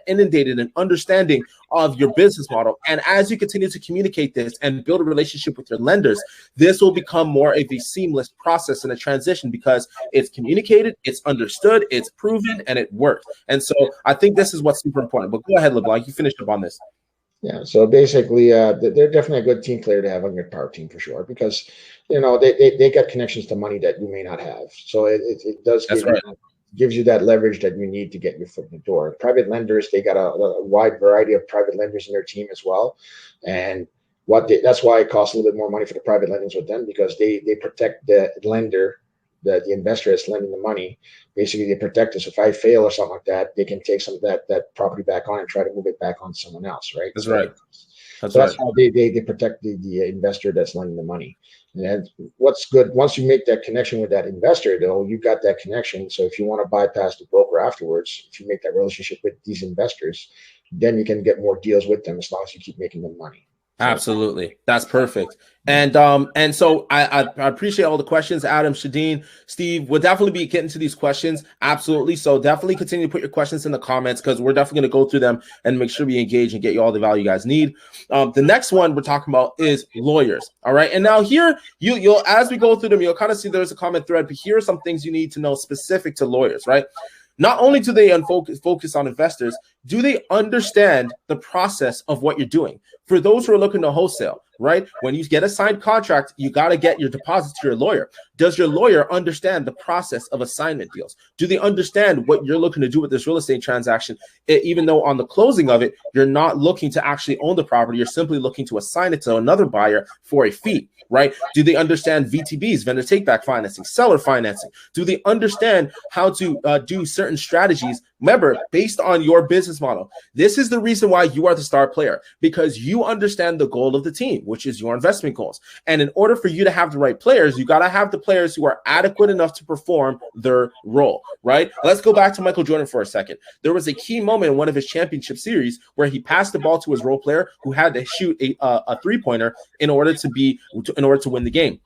Speaker 7: inundated in understanding of your business model, and as you continue to communicate this and build a relationship with your lenders, this will become more of a seamless process and a transition, because it's communicated, it's understood, it's proven, and it works. And so I think this is what's super important. But go ahead, LeBlanc, you finished up on this.
Speaker 5: Yeah, so basically, they're definitely a good team player to have on your power team for sure, because they got connections to money that you may not have. So it does gives you that leverage that you need to get your foot in the door. Private lenders, they got a wide variety of private lenders in their team as well, and that's why it costs a little bit more money for the private lenders with them, because they protect the lender. The investor that's lending the money, basically they protect us. If I fail or something like that, they can take some of that property back on and try to move it back on to someone else, right?
Speaker 7: That's right.
Speaker 5: That's how they protect the investor that's lending the money. And what's good, once you make that connection with that investor, though, you got that connection. So if you want to bypass the broker afterwards, if you make that relationship with these investors, then you can get more deals with them as long as you keep making them money.
Speaker 7: Absolutely. That's perfect. And so I appreciate all the questions, Adam, Shadeen, Steve. We'll definitely be getting to these questions. Absolutely. So definitely continue to put your questions in the comments, because we're definitely going to go through them and make sure we engage and get you all the value you guys need. The next one we're talking about is lawyers. All right. And now here, you'll as we go through them, you'll kind of see there's a common thread, but here are some things you need to know specific to lawyers, right? Not only do they focus on investors, do they understand the process of what you're doing? For those who are looking to wholesale, right? When you get a signed contract, you got to get your deposit to your lawyer. Does your lawyer understand the process of assignment deals? Do they understand what you're looking to do with this real estate transaction? Even though on the closing of it, you're not looking to actually own the property, you're simply looking to assign it to another buyer for a fee, right? Do they understand VTBs, vendor take-back financing, seller financing? Do they understand how to do certain strategies? Remember, based on your business model, this is the reason why you are the star player, because you understand the goal of the team, which is your investment goals. And in order for you to have the right players, you got to have the players who are adequate enough to perform their role, right? Let's go back to Michael Jordan for a second. There was a key moment in one of his championship series where he passed the ball to his role player who had to shoot a three-pointer in order to win the game.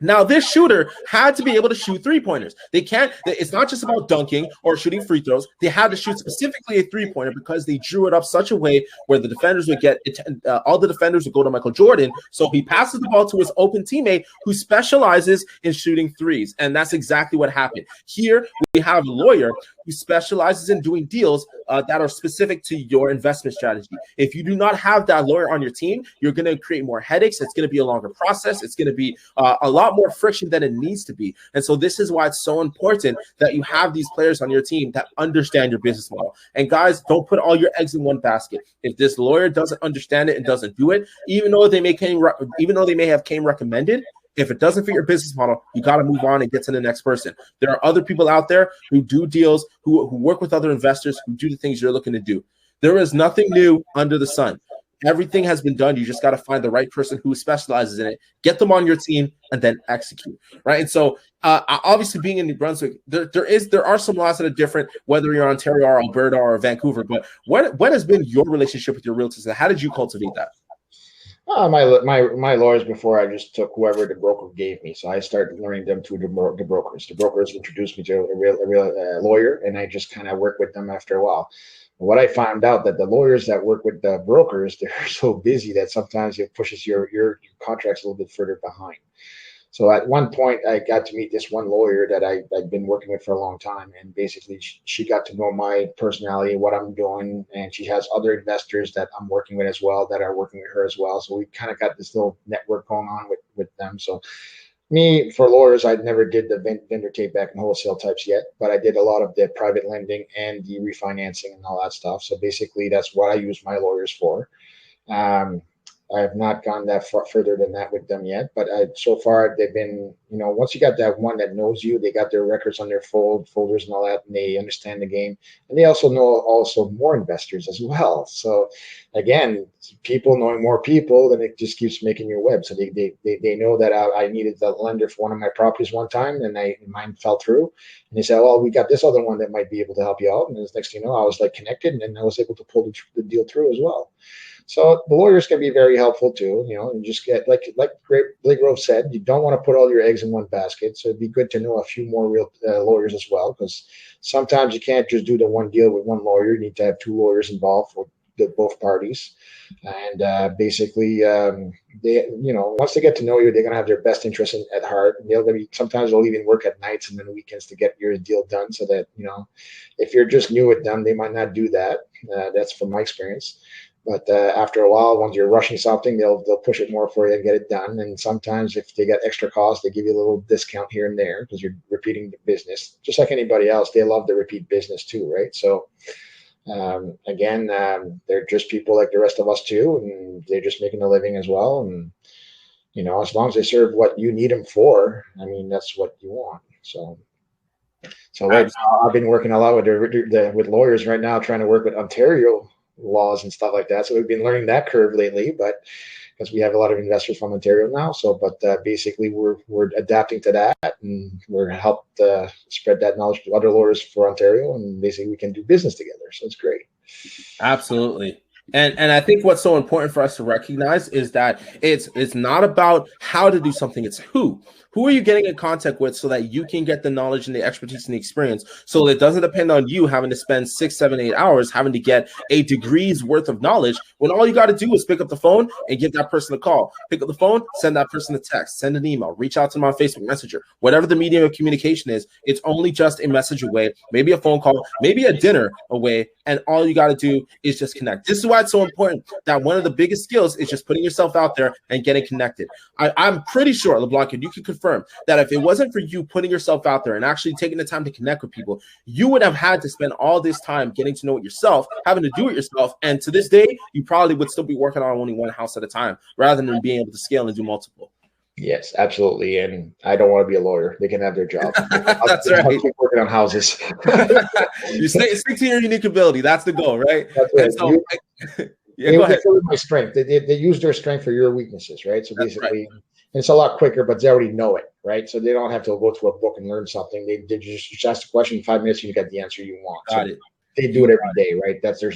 Speaker 7: Now, this shooter had to be able to shoot three-pointers. It's not just about dunking or shooting free throws. They had to shoot specifically a three-pointer because they drew it up such a way where the defenders would get it, all the defenders would go to Michael Jordan. So he passes the ball to his open teammate who specializes in shooting threes. And that's exactly what happened. Here, we have a lawyer who specializes in doing deals that are specific to your investment strategy. If you do not have that lawyer on your team, you're going to create more headaches. It's going to be a longer process. It's going to be a lot more friction than it needs to be. And so this is why it's so important that you have these players on your team that understand your business model. And guys, don't put all your eggs in one basket. If this lawyer doesn't understand it and doesn't do it, even though they may have came recommended, if it doesn't fit your business model, you got to move on and get to the next person. There are other people out there who do deals, who work with other investors, who do the things you're looking to do. There is nothing new under the sun. Everything has been done. You just got to find the right person who specializes in it, get them on your team, and then execute, right? And so, obviously, being in New Brunswick, there are some laws that are different, whether you're Ontario or Alberta or Vancouver. But what has been your relationship with your realtors, and how did you cultivate that?
Speaker 5: My lawyers, before I just took whoever the broker gave me. So I started learning them through the brokers. The brokers introduced me to a real lawyer, and I just kind of worked with them after a while. What I found out that the lawyers that work with the brokers, they're so busy that sometimes it pushes your contracts a little bit further behind. So at one point, I got to meet this one lawyer that I'd been working with for a long time. And basically, she got to know my personality, what I'm doing. And she has other investors that I'm working with as well that are working with her as well. So we kind of got this little network going on with them. So me, for lawyers, I never did the vendor take back and wholesale types yet, but I did a lot of the private lending and the refinancing and all that stuff. So basically, that's what I use my lawyers for. I have not gone that far further than that with them yet, but so far they've been, once you got that one that knows you, they got their records on their folders and all that, and they understand the game, and they also know more investors as well. So again, people knowing more people, then it just keeps making your web. So they know that I needed the lender for one of my properties one time, and mine fell through, and they said, well, we got this other one that might be able to help you out, and the next thing you know, I was like connected, and then I was able to pull the deal through as well. So the lawyers can be very helpful too. And just get like Blake Grove said, you don't want to put all your eggs in one basket. So it'd be good to know a few more real lawyers as well, because sometimes you can't just do the one deal with one lawyer. You need to have two lawyers involved for both parties. And basically, once they get to know you, they're gonna have their best interest at heart. And sometimes they'll even work at nights and then weekends to get your deal done. So that if you're just new with them, they might not do that. That's from my experience. But after a while, once you're rushing something, they'll push it more for you and get it done. And sometimes if they get extra costs, they give you a little discount here and there because you're repeating the business. Just like anybody else, they love the repeat business too, right? So again, they're just people like the rest of us too, and they're just making a living as well. And as long as they serve what you need them for, that's what you want. So right now, I've been working a lot with lawyers right now, trying to work with Ontario laws and stuff like that. So we've been learning that curve lately, but because we have a lot of investors from Ontario now. So, but basically we're adapting to that, and we're helped spread that knowledge to other lawyers for Ontario, and basically we can do business together. So it's great.
Speaker 7: Absolutely. And I think what's so important for us to recognize is that it's not about how to do something, it's who. Who are you getting in contact with so that you can get the knowledge and the expertise and the experience, so it doesn't depend on you having to spend 6, 7, 8 hours having to get a degree's worth of knowledge, when all you got to do is pick up the phone and give that person a call. Pick up the phone, send that person a text, send an email, reach out to them on Facebook Messenger. Whatever the medium of communication is, it's only just a message away, maybe a phone call, maybe a dinner away, and all you got to do is just connect. This is why why it's so important that one of the biggest skills is just putting yourself out there and getting connected. I'm pretty sure, LeBlanc, and you can confirm that if it wasn't for you putting yourself out there and actually taking the time to connect with people, you would have had to spend all this time getting to know it yourself, having to do it yourself. And to this day, you probably would still be working on only one house at a time rather than being able to scale and do multiple.
Speaker 5: Yes, absolutely. And I don't want to be a lawyer. They can have their job.
Speaker 7: That's right.
Speaker 5: I'll keep working on houses.
Speaker 7: You stick to your unique ability. That's the goal, right?
Speaker 5: That's right.
Speaker 7: So, yeah,
Speaker 5: they
Speaker 7: go ahead.
Speaker 5: my strength. They use their strength for your weaknesses, right? So basically,
Speaker 7: right.
Speaker 5: And it's a lot quicker, but they already know it, right? So they don't have to go to a book and learn something. They just ask the question in 5 minutes, and you get the answer you want.
Speaker 7: Got it.
Speaker 5: They do it every day, right? That's their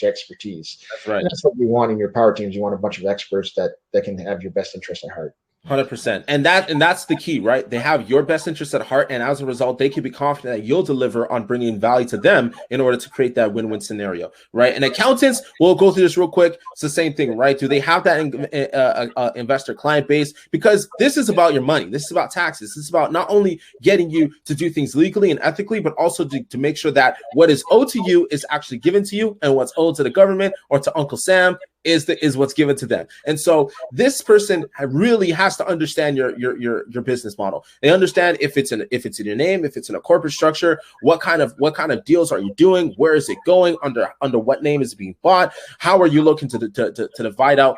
Speaker 5: expertise.
Speaker 7: That's right.
Speaker 5: And that's what you want in your power teams. You want a bunch of experts that can have your best interest at heart.
Speaker 7: 100%. And that's the key, right? They have your best interest at heart. And as a result, they can be confident that you'll deliver on bringing value to them in order to create that win-win scenario, right? And accountants, we'll go through this real quick. It's the same thing, right? Do they have that investor client base? Because this is about your money. This is about taxes. This is about not only getting you to do things legally and ethically, but also to make sure that what is owed to you is actually given to you, and what's owed to the government or to Uncle Sam is what's given to them. And so this person really has to understand your business model. They understand if it's in your name, if it's in a corporate structure, what kind of deals are you doing? Where is it going? Under what name is it being bought? How are you looking to divide out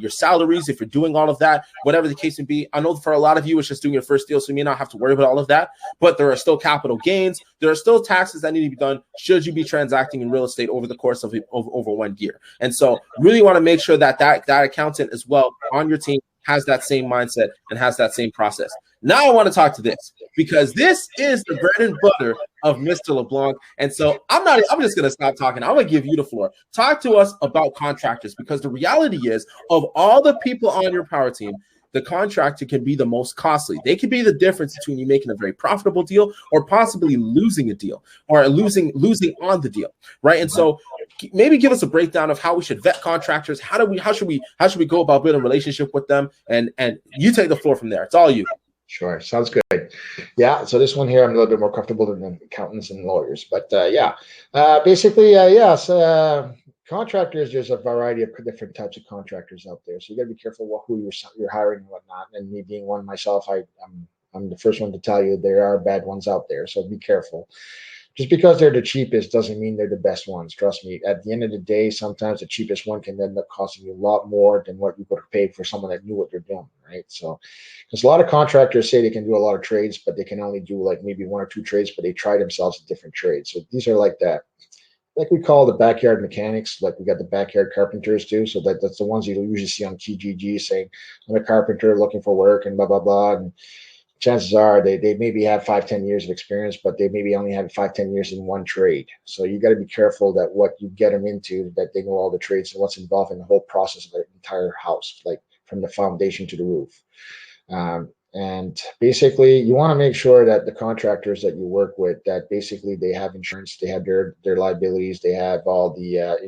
Speaker 7: your salaries if you're doing all of that? Whatever the case may be. I know for a lot of you, it's just doing your first deal, so you may not have to worry about all of that. But there are still capital gains. There are still taxes that need to be done should you be transacting in real estate over the course of over 1 year. And so really want to make sure that accountant as well on your team has that same mindset and has that same process. Now I want to talk to this, because this is the bread and butter of Mr. LeBlanc. And so I'm just going to stop talking. I'm going to give you the floor. Talk to us about contractors, because the reality is, of all the people on your power team, the contractor can be the most costly. They can be the difference between you making a very profitable deal or possibly losing a deal or losing on the deal, right? And so maybe give us a breakdown of how we should vet contractors. How should we go about building a relationship with them? And you take the floor from there. It's all you.
Speaker 5: Sure. Sounds good. Yeah. So this one here, I'm a little bit more comfortable than accountants and lawyers, but basically, yes. Contractors, there's a variety of different types of contractors out there. So you got to be careful who you're hiring and whatnot. And me being one myself, I'm the first one to tell you there are bad ones out there. So be careful. Just because they're the cheapest doesn't mean they're the best ones. Trust me. At the end of the day, sometimes the cheapest one can end up costing you a lot more than what you would have paid for someone that knew what they're doing, right? So, because a lot of contractors say they can do a lot of trades, but they can only do like maybe 1 or 2 trades, but they try themselves at different trades. So these are like that. Like we call the backyard mechanics, like we got the backyard carpenters too. So that's the ones you usually see on Kijiji saying, I'm a carpenter looking for work and blah, blah, blah. And chances are they maybe have 5-10 years of experience, but they maybe only have 5-10 years in one trade. So you got to be careful that what you get them into, that they know all the trades and what's involved in the whole process of the entire house, like from the foundation to the roof. And basically, you want to make sure that the contractors that you work with, that basically they have insurance, they have their liabilities, they have all the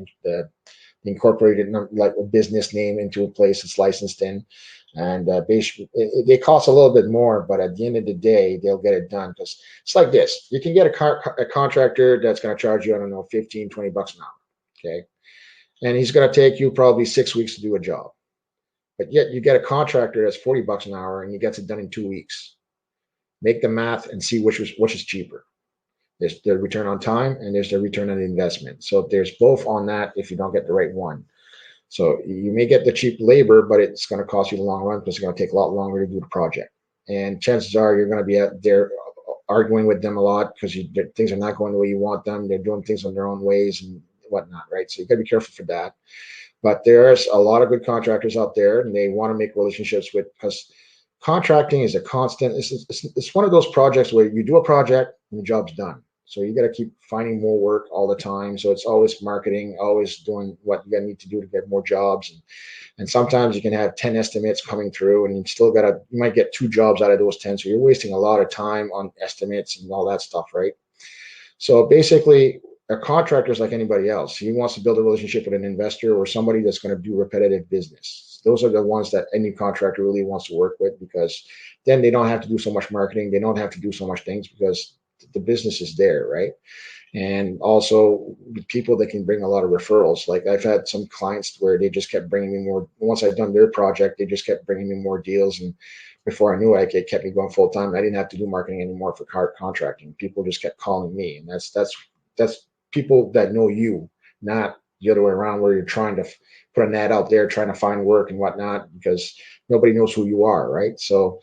Speaker 5: incorporated like a business name into a place it's licensed in, and basically they cost a little bit more, but at the end of the day, they'll get it done. Because it's like this: you can get a contractor that's going to charge you, I don't know, $15-20 an hour, okay, and he's going to take you probably 6 weeks to do a job. But yet you get a contractor that's $40 an hour and he gets it done in 2 weeks. Make the math and see which is cheaper. There's the return on time and there's the return on investment. So there's both on that if you don't get the right one. So you may get the cheap labor, but it's going to cost you the long run because it's going to take a lot longer to do the project. And chances are you're going to be out there arguing with them a lot because things are not going the way you want them. They're doing things on their own ways and whatnot, right? So you got to be careful for that. But there's a lot of good contractors out there, and they want to make relationships with, because contracting is a constant. It's one of those projects where you do a project and the job's done. So you got to keep finding more work all the time. So it's always marketing, always doing what you need to do to get more jobs. And sometimes you can have 10 estimates coming through, and you might get 2 jobs out of those 10. So you're wasting a lot of time on estimates and all that stuff, right? So basically, a contractor is like anybody else. He wants to build a relationship with an investor or somebody that's going to do repetitive business. Those are the ones that any contractor really wants to work with, because then they don't have to do so much marketing. They don't have to do so much things, because the business is there, right? And also people that can bring a lot of referrals. Like I've had some clients where they just kept bringing me more. Once I'd done their project, they just kept bringing me more deals. And before I knew it, it kept me going full time. I didn't have to do marketing anymore for contracting. People just kept calling me. And that's people that know you, not the other way around where you're trying to put an ad out there, trying to find work and whatnot, because nobody knows who you are, right? So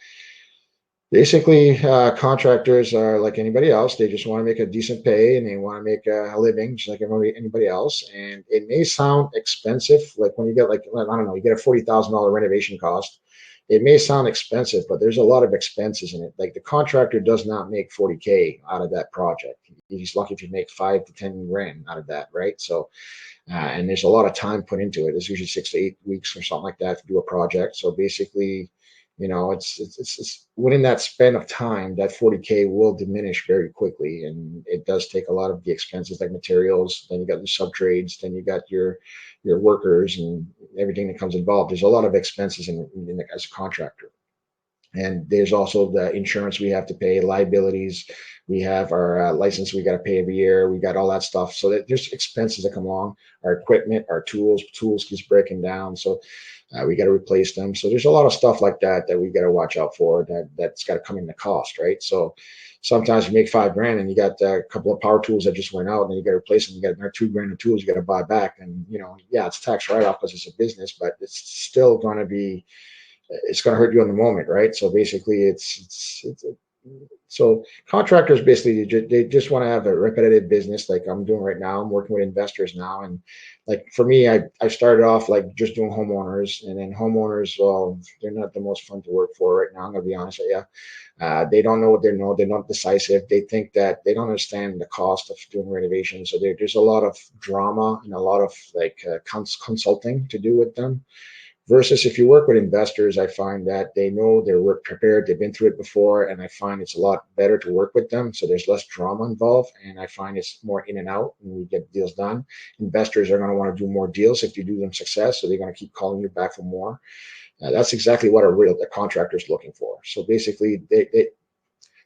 Speaker 5: basically, contractors are like anybody else. They just want to make a decent pay and they want to make a living just like anybody else. And it may sound expensive, like when you get like, I don't know, you get a $40,000 renovation cost. It may sound expensive, but there's a lot of expenses in it. Like the contractor does not make 40K out of that project. He's lucky if you make 5 to 10 grand out of that, right? So, and there's a lot of time put into it. It's usually 6 to 8 weeks or something like that to do a project. So basically, it's within that span of time, that 40K will diminish very quickly. And it does take a lot of the expenses like materials. Then you got the sub trades, then you got your workers and everything that comes involved. There's a lot of expenses as a contractor. And there's also the insurance we have to pay, liabilities. We have our license we got to pay every year. We got all that stuff. So there's expenses that come along. Our equipment, our tools keeps breaking down. So we got to replace them. So there's a lot of stuff like that we got to watch out for. That's got to come in the cost, right? So sometimes you make $5 grand and you got a couple of power tools that just went out, and then you got to replace them. You got another $2 grand of tools you got to buy back, and it's tax write-off because it's a business, but it's still going to be. It's going to hurt you in the moment, right? So basically, so contractors basically they just want to have a repetitive business like I'm doing right now. I'm working with investors now, and like for me, I started off like just doing homeowners, and then homeowners, well, they're not the most fun to work for right now. I'm gonna be honest with you. They don't know what they know. They're not decisive. They think that they don't understand the cost of doing renovations. So there's a lot of drama and a lot of like consulting to do with them. Versus if you work with investors, I find that they know they're work prepared, they've been through it before, and I find it's a lot better to work with them. So there's less drama involved, and I find it's more in and out, and we get deals done. Investors are going to want to do more deals if you do them success, so they're going to keep calling you back for more. That's exactly what a contractor is looking for. So basically,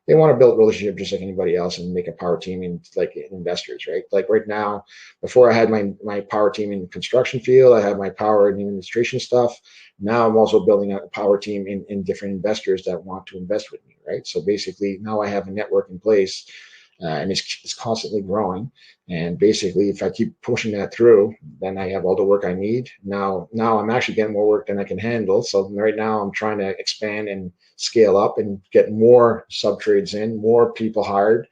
Speaker 5: they want to build a relationship just like anybody else and make a power team in like investors, right? Like right now, before I had my power team in the construction field, I had my power in administration stuff. Now I'm also building a power team in different investors that want to invest with me, right? So basically now I have a network in place and it's constantly growing. And basically, if I keep pushing that through, then I have all the work I need. Now I'm actually getting more work than I can handle. So right now I'm trying to expand and scale up and get more sub trades in, more people hired.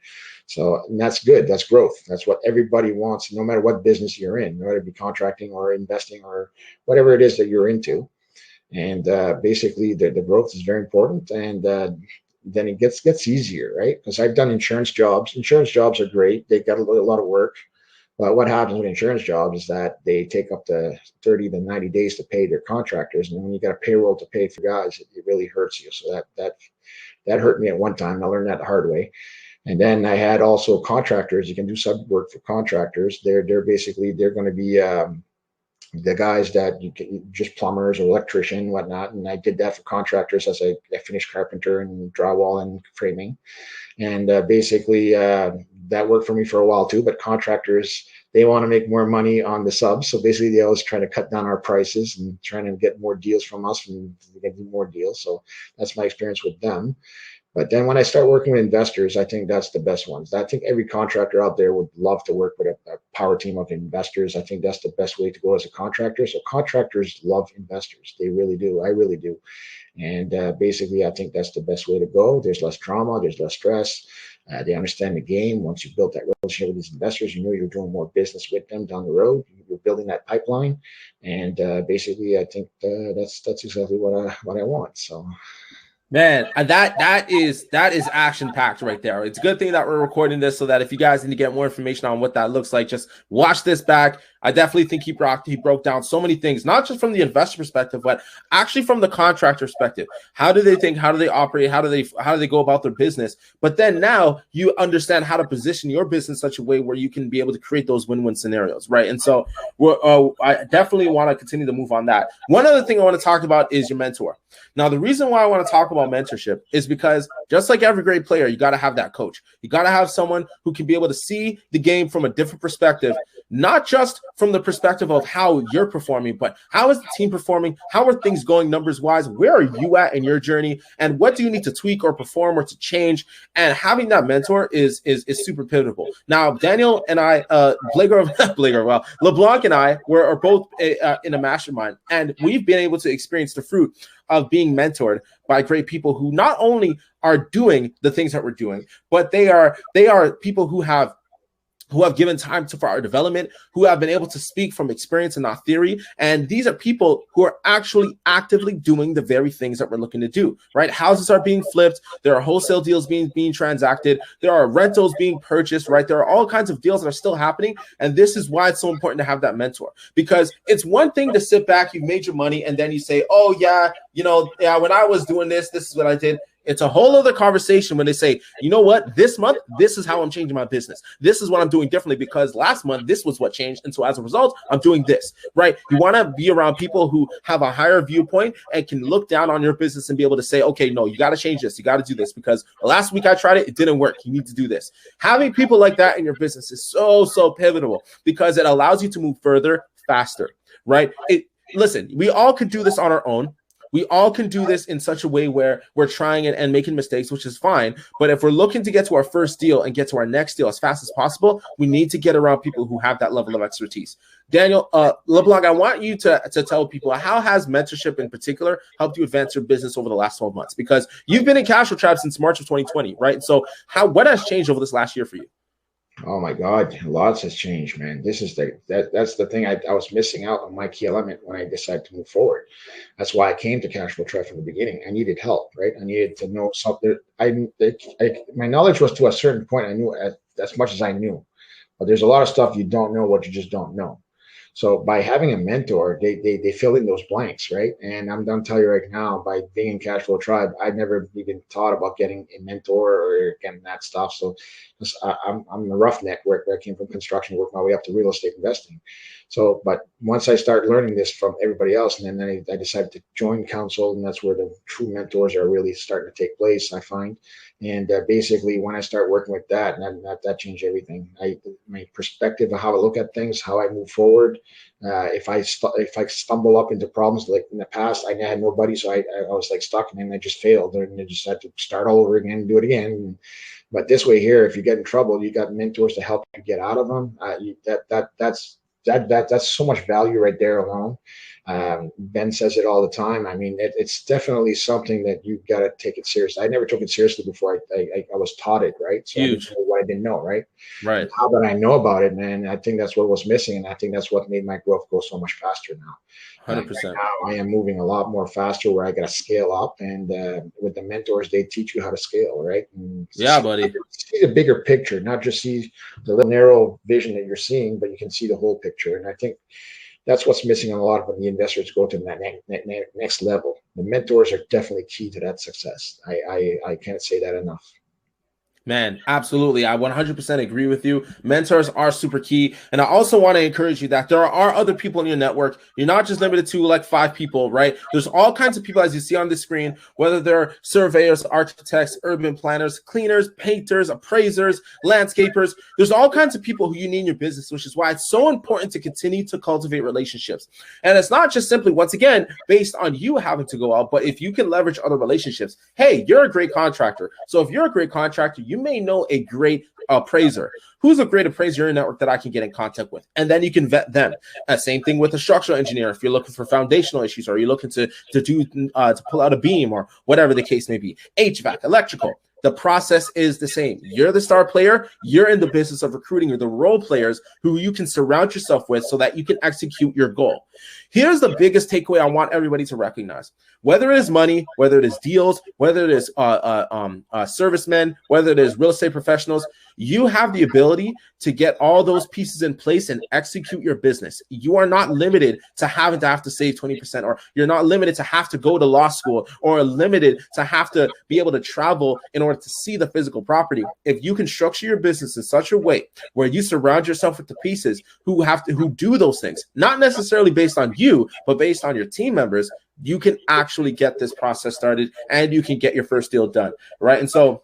Speaker 5: So and that's good. That's growth. That's what everybody wants, no matter what business you're in, whether it be contracting or investing or whatever it is that you're into. And basically, the growth is very important. And then it gets easier, right? Because I've done insurance jobs. Insurance jobs are great. They got a lot of work. But what happens with insurance jobs is that they take up to 30 to 90 days to pay their contractors. And when you got a payroll to pay for guys, it really hurts you. So that hurt me at one time. I learned that the hard way. And then I had also contractors. You can do sub work for contractors. They're going to be the guys that you can, just plumbers or electrician, whatnot. And I did that for contractors as a finished carpenter and drywall and framing. And basically that worked for me for a while too, but contractors, they want to make more money on the subs. So basically they always try to cut down our prices and trying to get more deals from us and get more deals. So that's my experience with them. But then when I start working with investors, I think that's the best ones. I think every contractor out there would love to work with a power team of investors. I think that's the best way to go as a contractor. So contractors love investors. They really do. I really do. And basically, I think that's the best way to go. There's less drama. There's less stress. They understand the game. Once you've built that relationship with these investors, you know you're doing more business with them down the road. You're building that pipeline. And basically, I think that's exactly what I want. So.
Speaker 7: Man, and that is action packed right there. It's a good thing that we're recording this so that if you guys need to get more information on what that looks like, just watch this back. I definitely think he broke down so many things, not just from the investor perspective, but actually from the contractor perspective. How do they think? How do they operate? How do they go about their business? But then now you understand how to position your business in such a way where you can be able to create those win-win scenarios, right? And so I definitely want to continue to move on that. One other thing I want to talk about is your mentor. Now, the reason why I want to talk about mentorship is because just like every great player, you got to have that coach. You got to have someone who can be able to see the game from a different perspective, not just from the perspective of how you're performing, but how is the team performing? How are things going numbers wise? Where are you at in your journey? And what do you need to tweak or perform or to change? And having that mentor is super pivotal. Now, Daniel and I, LeBlanc and I are both in a mastermind, and we've been able to experience the fruit of being mentored by great people who not only are doing the things that we're doing, but they are people who have given time for our development, who have been able to speak from experience and not theory. And these are people who are actually actively doing the very things that we're looking to do, right? Houses are being flipped. There are wholesale deals being transacted. There are rentals being purchased, right? There are all kinds of deals that are still happening. And this is why it's so important to have that mentor, because it's one thing to sit back, you've made your money, and then you say, oh yeah, when I was doing this is what I did. It's a whole other conversation when they say, you know what, this month, this is how I'm changing my business. This is what I'm doing differently because last month, this was what changed. And so as a result, I'm doing this, right? You want to be around people who have a higher viewpoint and can look down on your business and be able to say, okay, no, you got to change this. You got to do this because last week I tried it. It didn't work. You need to do this. Having people like that in your business is so pivotal because it allows you to move further, faster, right? Listen, we all could do this on our own. We all can do this in such a way where we're trying it and making mistakes, which is fine. But if we're looking to get to our first deal and get to our next deal as fast as possible, we need to get around people who have that level of expertise. Daniel, LeBlanc, I want you to tell people, how has mentorship in particular helped you advance your business over the last 12 months? Because you've been in Cash Flow Tribe since March of 2020, right? And so what has changed over this last year for you?
Speaker 5: Oh my God, lots has changed, man. This is that's the thing I was missing out on my key element when I decided to move forward. That's why I came to Cash Flow Tribe from the beginning. I needed help, right? I needed to know something. My knowledge was to a certain point. I knew as much as I knew, but there's a lot of stuff you don't know what you just don't know. So by having a mentor, they fill in those blanks, right? And I'm going to tell you right now, by being in Cash Flow Tribe, I've never even thought about getting a mentor or getting that stuff. So I'm a roughneck where I came from construction, worked my way up to real estate investing. So, but once I started learning this from everybody else, and then I decided to join council, and that's where the true mentors are really starting to take place, I find. And basically, when I start working with that, and that changed everything. My perspective of how I look at things, how I move forward. If I stumble up into problems like in the past, I had nobody, so I was like stuck, and then I just failed, and I just had to start all over again and do it again. But this way here, if you get in trouble, you got mentors to help you get out of them. That's so much value right there alone. Ben says it all the time. I mean, it's definitely something that you've got to take it seriously. I never took it seriously before I was taught it, right? So
Speaker 7: Huge.
Speaker 5: I didn't know what I didn't know, right?
Speaker 7: Right.
Speaker 5: How that I know about it, man, I think that's what was missing. And I think that's what made my growth go so much faster now.
Speaker 7: 100%.
Speaker 5: Right now I am moving a lot more faster where I got to scale up. And with the mentors, they teach you how to scale, right? And
Speaker 7: buddy.
Speaker 5: See the bigger picture, not just see the little narrow vision that you're seeing, but you can see the whole picture. And I think that's what's missing on a lot of when the investors go to that next level. The mentors are definitely key to that success. I can't say that enough.
Speaker 7: Man, absolutely. I 100% agree with you. Mentors are super key. And I also want to encourage you that there are other people in your network. You're not just limited to like 5 people, right? There's all kinds of people, as you see on the screen, whether they're surveyors, architects, urban planners, cleaners, painters, appraisers, landscapers. There's all kinds of people who you need in your business, which is why it's so important to continue to cultivate relationships. And it's not just simply, once again, based on you having to go out, but if you can leverage other relationships. Hey, you're a great contractor. So if you're a great contractor, you may know a great appraiser. Who's a great appraiser in your network that I can get in contact with? And then you can vet them. Same thing with a structural engineer. If you're looking for foundational issues, or you're looking to pull out a beam, or whatever the case may be, HVAC, electrical. The process is the same. You're the star player. You're in the business of recruiting. You're the role players who you can surround yourself with so that you can execute your goal. Here's the biggest takeaway I want everybody to recognize. Whether it is money, whether it is deals, whether it is servicemen, whether it is real estate professionals, You have the ability to get all those pieces in place and execute your business. You are not limited to have to save 20%, or you're not limited to have to go to law school, or limited to have to be able to travel in order to see the physical property. If you can structure your business in such a way where you surround yourself with the pieces who do those things, not necessarily based on you, but based on your team members, you can actually get this process started and you can get your first deal done, right? And so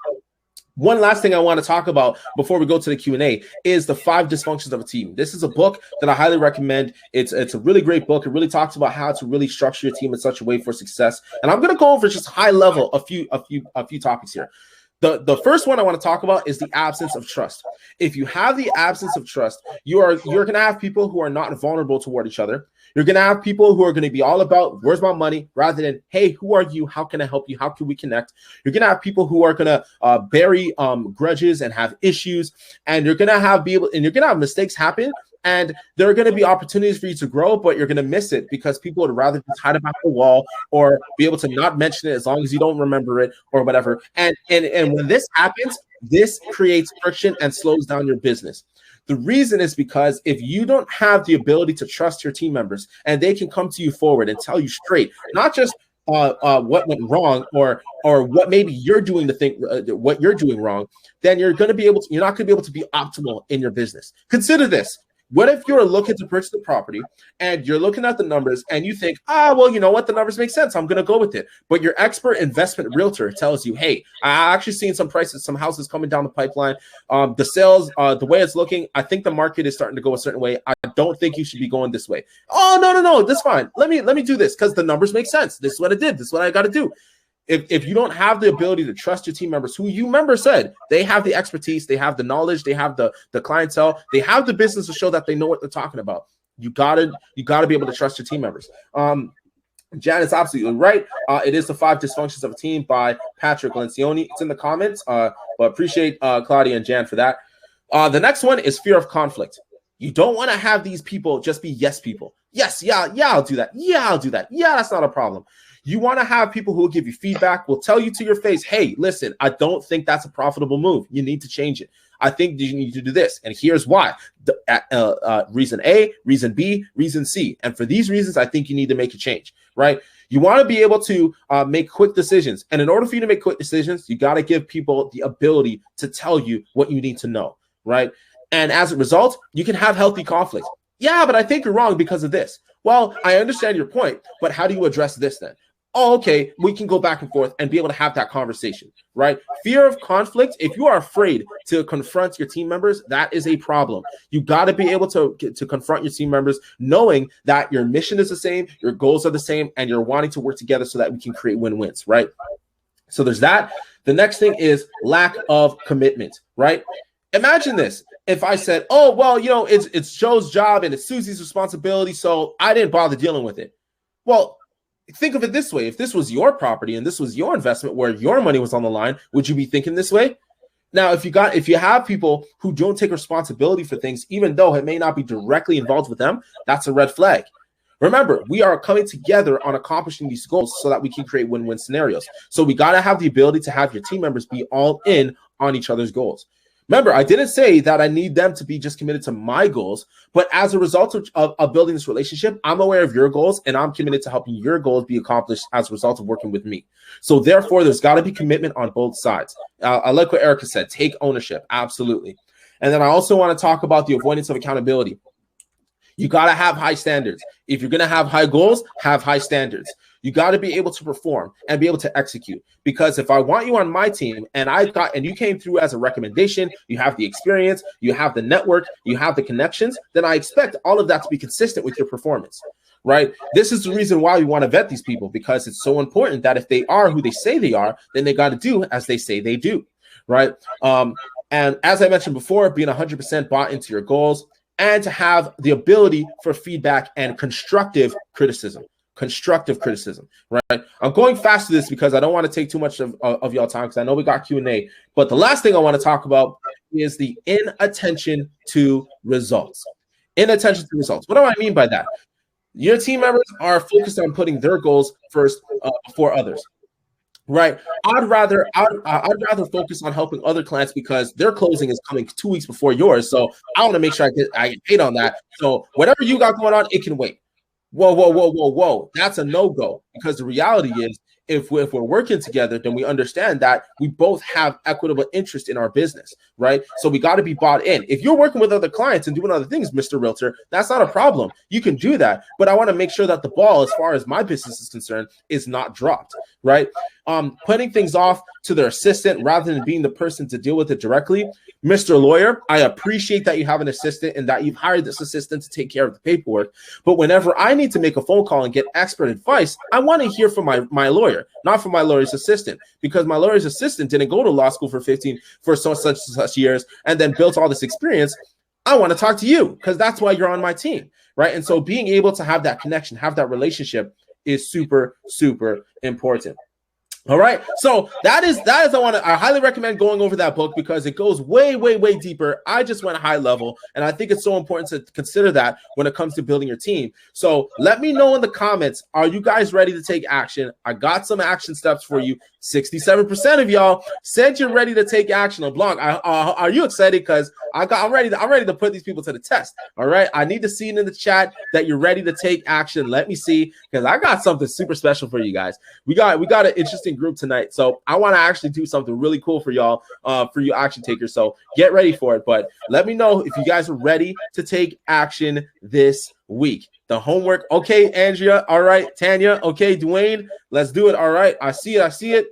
Speaker 7: one last thing I want to talk about before we go to the Q&A is the 5 dysfunctions of a team. This is a book that I highly recommend. It's a really great book. It really talks about how to really structure your team in such a way for success. And I'm going to go over just high level a few topics here. The first one I want to talk about is the absence of trust. If you have the absence of trust, you're going to have people who are not vulnerable toward each other. You're going to have people who are going to be all about, where's my money, rather than, hey, who are you? How can I help you? How can we connect? You're going to have people who are going to bury grudges and have issues, and you're going to have mistakes happen. And there are going to be opportunities for you to grow, but you're going to miss it because people would rather just hide behind the wall or be able to not mention it as long as you don't remember it or whatever. And when this happens, this creates friction and slows down your business. The reason is because if you don't have the ability to trust your team members and they can come to you forward and tell you straight, not just what went wrong or what maybe you're doing what you're doing wrong, then you're not going to be able to be optimal in your business. Consider this. What if you're looking to purchase the property and you're looking at the numbers and you think, well, you know what? The numbers make sense. I'm going to go with it. But your expert investment realtor tells you, hey, I actually seen some houses coming down the pipeline. The sales, the way it's looking, I think the market is starting to go a certain way. I don't think you should be going this way. Oh, no, that's fine. Let me do this because the numbers make sense. This is what I did. This is what I got to do. If you don't have the ability to trust your team members, who you remember said they have the expertise, they have the knowledge, they have the clientele, they have the business to show that they know what they're talking about. You gotta be able to trust your team members. Jan is absolutely right. It is the 5 dysfunctions of a team by Patrick Lencioni. It's in the comments, but appreciate Claudia and Jan for that. The next one is fear of conflict. You don't want to have these people just be yes people. Yes, yeah, I'll do that. Yeah, I'll do that. Yeah, that's not a problem. You want to have people who will give you feedback, will tell you to your face, hey, listen, I don't think that's a profitable move. You need to change it. I think you need to do this. And here's why. Reason A, reason B, reason C. And for these reasons, I think you need to make a change, right? You want to be able to make quick decisions. And in order for you to make quick decisions, you got to give people the ability to tell you what you need to know, right? And as a result, you can have healthy conflicts. Yeah, but I think you're wrong because of this. Well, I understand your point, but how do you address this then? Oh, okay, we can go back and forth and be able to have that conversation, right? Fear of conflict, if you are afraid to confront your team members, that is a problem. You got to be able to confront your team members, knowing that your mission is the same, your goals are the same, and you're wanting to work together so that we can create win-wins, right? So there's that. The next thing is lack of commitment, right? Imagine this. If I said, oh, well, you know, it's Joe's job and it's Susie's responsibility, so I didn't bother dealing with it. Well, think of it this way. If this was your property and this was your investment where your money was on the line, would you be thinking this way? Now, if you have people who don't take responsibility for things, even though it may not be directly involved with them, that's a red flag. Remember, we are coming together on accomplishing these goals so that we can create win-win scenarios. So we got to have the ability to have your team members be all in on each other's goals. Remember, I didn't say that I need them to be just committed to my goals, but as a result of building this relationship, I'm aware of your goals and I'm committed to helping your goals be accomplished as a result of working with me. So therefore, there's got to be commitment on both sides. I like what Erica said, take ownership. Absolutely. And then I also want to talk about the avoidance of accountability. You got to have high standards. If you're going to have high goals, have high standards. You got to be able to perform and be able to execute. Because if I want you on my team and you came through as a recommendation, you have the experience, you have the network, you have the connections, then I expect all of that to be consistent with your performance, right? This is the reason why we want to vet these people, because it's so important that if they are who they say they are, then they got to do as they say they do, right? And as I mentioned before, being 100% bought into your goals and to have the ability for feedback and constructive criticism. Right? I'm going fast to this because I don't want to take too much of y'all time because I know we got Q&A. But the last thing I want to talk about is the inattention to results. Inattention to results. What do I mean by that? Your team members are focused on putting their goals first before others. right? I'd rather focus on helping other clients because their closing is coming 2 weeks before yours. So I want to make sure I get paid on that. So whatever you got going on, it can wait. Whoa, whoa, whoa, whoa, whoa. That's a no-go, because the reality is if we're working together, then we understand that we both have equitable interest in our business, right? So we got to be bought in. If you're working with other clients and doing other things, Mr. Realtor, that's not a problem. You can do that. But I want to make sure that the ball, as far as my business is concerned, is not dropped, right? Putting things off to their assistant rather than being the person to deal with it directly. Mr. Lawyer, I appreciate that you have an assistant and that you've hired this assistant to take care of the paperwork. But whenever I need to make a phone call and get expert advice, I want to hear from my lawyer, not from my lawyer's assistant, because my lawyer's assistant didn't go to law school for such years and then built all this experience. I want to talk to you because that's why you're on my team, right? And so being able to have that connection, have that relationship is super, super important. All right. So that is I highly recommend going over that book because it goes way, way, way deeper. I just went high level, and I think it's so important to consider that when it comes to building your team. So let me know in the comments, are you guys ready to take action? I got some action steps for you. 67% of y'all said you're ready to take action. LeBlanc, are you excited? Because I'm ready to put these people to the test. All right. I need to see it in the chat that you're ready to take action. Let me see, because I got something super special for you guys. We got an interesting group tonight, so I want to actually do something really cool for y'all, for you action takers. So get ready for it. But let me know if you guys are ready to take action this week. The homework. Okay, Andrea. All right, Tanya. Okay, Dwayne. Let's do it. All right. I see it.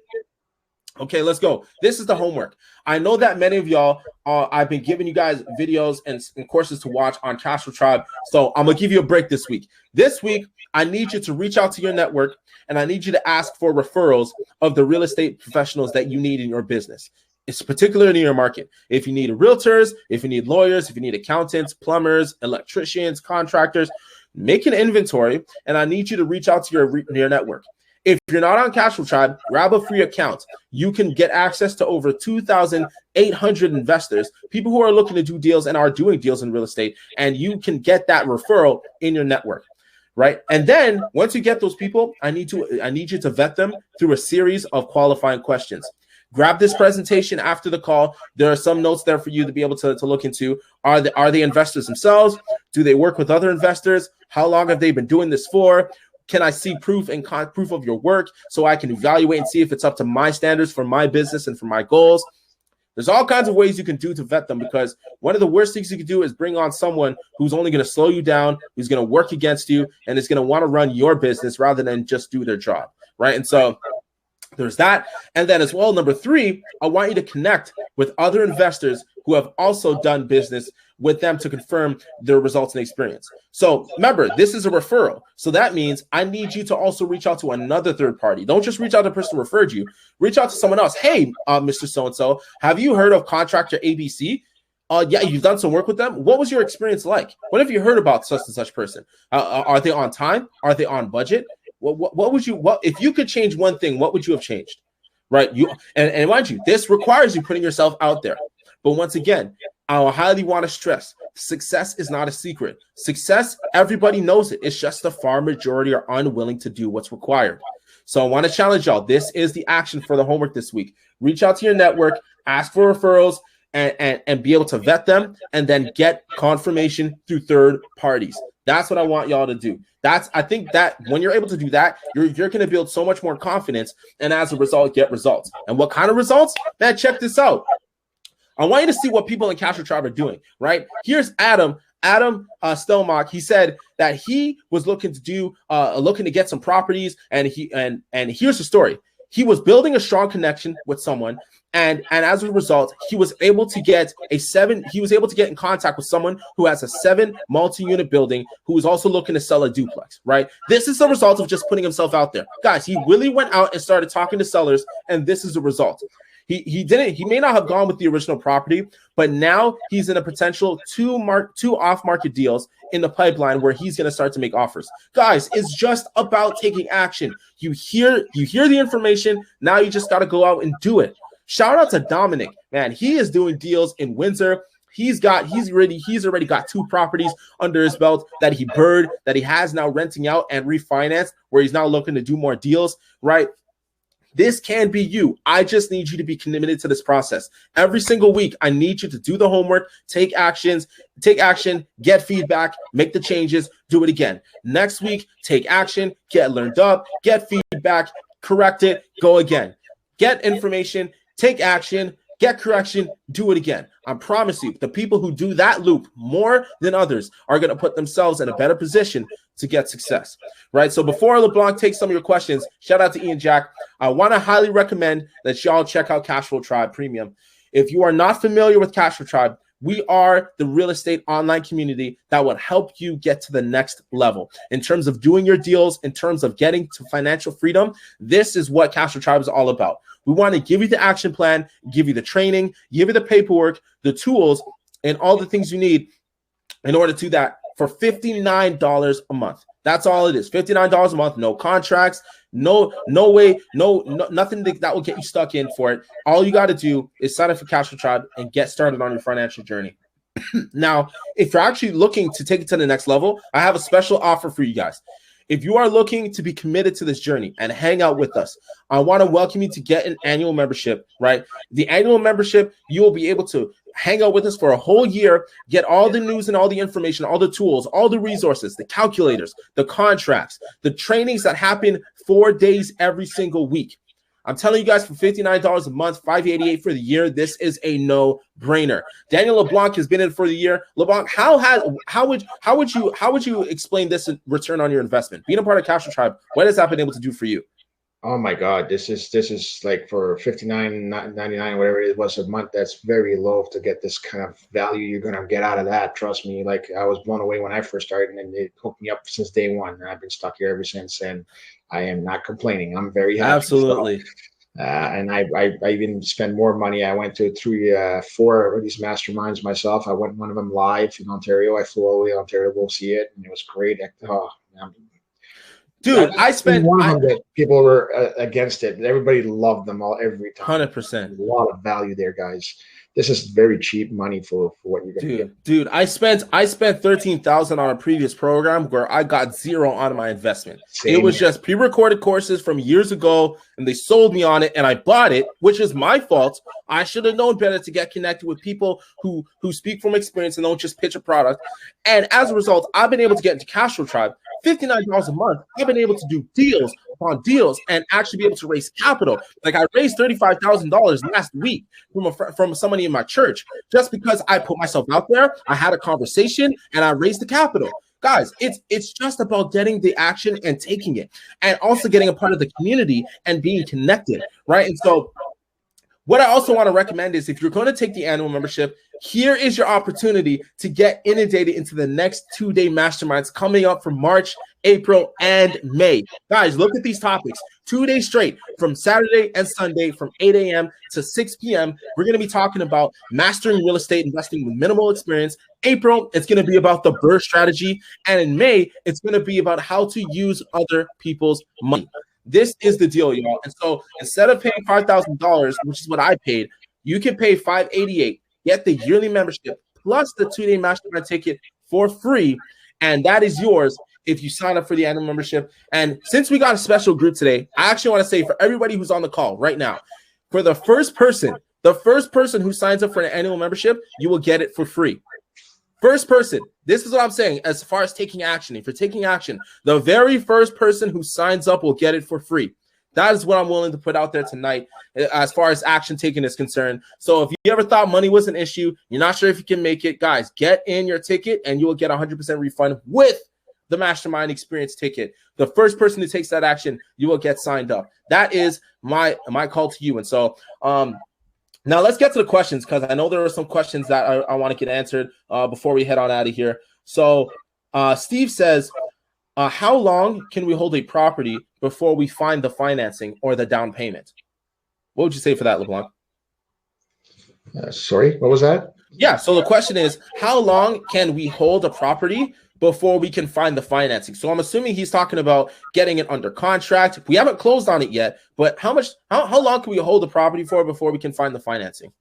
Speaker 7: Okay, let's go. This is the homework. I know that many of y'all, I've been giving you guys videos and courses to watch on Cashflow Tribe. So I'm going to give you a break this week. This week, I need you to reach out to your network, and I need you to ask for referrals of the real estate professionals that you need in your business. It's particularly in your market. If you need realtors, if you need lawyers, if you need accountants, plumbers, electricians, contractors, make an inventory, and I need you to reach out to your network. If you're not on Cashflow Tribe, grab a free account. You can get access to over 2,800 investors, people who are looking to do deals and are doing deals in real estate, and you can get that referral in your network, right? And then once you get those people, I need you to vet them through a series of qualifying questions. Grab this presentation after the call. There are some notes there for you to be able to look into. Are they investors themselves? Do they work with other investors? How long have they been doing this for? Can I see proof of your work so I can evaluate and see if it's up to my standards for my business and for my goals? There's all kinds of ways you can do to vet them, because one of the worst things you can do is bring on someone who's only going to slow you down, who's going to work against you, and is going to want to run your business rather than just do their job, right? And so there's that. And then as well, number 3, I want you to connect with other investors who have also done business with them to confirm their results and experience. So remember, this is a referral. So that means I need you to also reach out to another third party. Don't just reach out to the person who referred you. Reach out to someone else. Hey, Mr. So-and-so, have you heard of Contractor ABC? Yeah, you've done some work with them. What was your experience like? What have you heard about such and such person? Are they on time? Are they on budget? What would you, if you could change one thing, what would you have changed? Right? And mind you, this requires you putting yourself out there. But once again, I highly want to stress, success is not a secret. Success, everybody knows it. It's just the far majority are unwilling to do what's required. So I want to challenge y'all. This is the action for the homework this week. Reach out to your network, ask for referrals, and be able to vet them, and then get confirmation through third parties. That's what I want y'all to do. I think that when you're able to do that, you're going to build so much more confidence, and as a result, get results. And what kind of results? Man, check this out. I want you to see what people in Cashflow Tribe are doing, right? Here's Adam Stelmach. He said that he was looking to get some properties, and here's the story. He was building a strong connection with someone, and as a result, he was able to get in contact with someone who has a 7 multi-unit building who is also looking to sell a duplex, right? This is the result of just putting himself out there. Guys, he really went out and started talking to sellers, and this is the result. He may not have gone with the original property, but now he's in a potential 2 off-market deals in the pipeline where he's going to start to make offers. Guys, it's just about taking action. You hear the information. Now you just got to go out and do it. Shout out to Dominic, man. He is doing deals in Windsor. He's already got 2 properties under his belt that he has now renting out and refinanced, where he's now looking to do more deals, right? This can be you. I just need you to be committed to this process. Every single week, I need you to do the homework, take action, get feedback, make the changes, do it again. Next week, take action, get learned up, get feedback, correct it, go again. Get information, take action, get correction, do it again. I promise you, the people who do that loop more than others are going to put themselves in a better position to get success, right? So before LeBlanc takes some of your questions, shout out to Ian Jack. I want to highly recommend that y'all check out Cashflow Tribe Premium. If you are not familiar with Cashflow Tribe, we are the real estate online community that will help you get to the next level in terms of doing your deals, in terms of getting to financial freedom. This is what Cashflow Tribe is all about. We want to give you the action plan, give you the training, give you the paperwork, the tools, and all the things you need in order to do that for $59 a month. That's all it is. $59 a month, no contracts, no way, nothing that will get you stuck in for it. All you got to do is sign up for Cashflow Tribe and get started on your financial journey. Now, if you're actually looking to take it to the next level, I have a special offer for you guys. If you are looking to be committed to this journey and hang out with us, I want to welcome you to get an annual membership, right? The annual membership, you will be able to hang out with us for a whole year, get all the news and all the information, all the tools, all the resources, the calculators, the contracts, the trainings that happen 4 days every single week. I'm telling you guys, for $59 a month, $588 for the year, this is a no-brainer. Daniel LeBlanc has been in for the year. LeBlanc, how would you explain this return on your investment? Being a part of Cashflow Tribe, what has that been able to do for you?
Speaker 5: Oh my God, this is like for $59.99, whatever it was a month. That's very low to get this kind of value you're gonna get out of that. Trust me, like I was blown away when I first started, and it hooked me up since day one. And I've been stuck here ever since, and I am not complaining. I'm very happy.
Speaker 7: Absolutely.
Speaker 5: So, and I even spend more money. I went to 4 of these masterminds myself. I went one of them live in Ontario. I flew all the way to Ontario to go see it, and it was great.
Speaker 7: Dude, I spent
Speaker 5: one of them that people were against it. Everybody loved them all every time.
Speaker 7: 100%.
Speaker 5: A lot of value there, guys. This is very cheap money for what you're gonna get.
Speaker 7: Dude, I spent $13,000 on a previous program where I got zero on my investment. It was just pre-recorded courses from years ago, and they sold me on it, and I bought it, which is my fault. I should have known better to get connected with people who speak from experience and don't just pitch a product. And as a result, I've been able to get into Cashflow Tribe. $59 a month, I've been able to do deals upon deals and actually be able to raise capital. Like I raised $35,000 last week from somebody in my church just because I put myself out there, I had a conversation, and I raised the capital. Guys, it's just about getting the action and taking it, and also getting a part of the community and being connected, right? And so what I also want to recommend is if you're going to take the annual membership, here is your opportunity to get inundated into the next 2-day masterminds coming up for March, April, and May. Guys, look at these topics. 2 days straight from Saturday and Sunday from 8 a.m. to 6 p.m. We're going to be talking about mastering real estate investing with minimal experience. April, it's going to be about the BRRRR strategy. And in May, it's going to be about how to use other people's money. This is the deal, y'all. And so instead of paying $5,000, which is what I paid, you can pay $588, get the yearly membership plus the 2-day mastermind ticket for free. And that is yours if you sign up for the annual membership. And since we got a special group today, I actually want to say for everybody who's on the call right now, for the first person who signs up for an annual membership, you will get it for free. First person, this is what I'm saying as far as taking action. If you're taking action, the very first person who signs up will get it for free. That is what I'm willing to put out there tonight as far as action taking is concerned. So if you ever thought money was an issue, you're not sure if you can make it, guys, get in your ticket and you will get 100% refund with the Mastermind Experience ticket. The first person who takes that action, you will get signed up. That is my call to you. And so now let's get to the questions, because I know there are some questions that I want to get answered before we head on out of here. So Steve says, how long can we hold a property before we find the financing or the down payment? What would you say for that, LeBlanc?
Speaker 5: Sorry, what was that?
Speaker 7: Yeah, so the question is, how long can we hold a property before we can find the financing? So I'm assuming he's talking about getting it under contract. We haven't closed on it yet, but how long can we hold the property for before we can find the financing?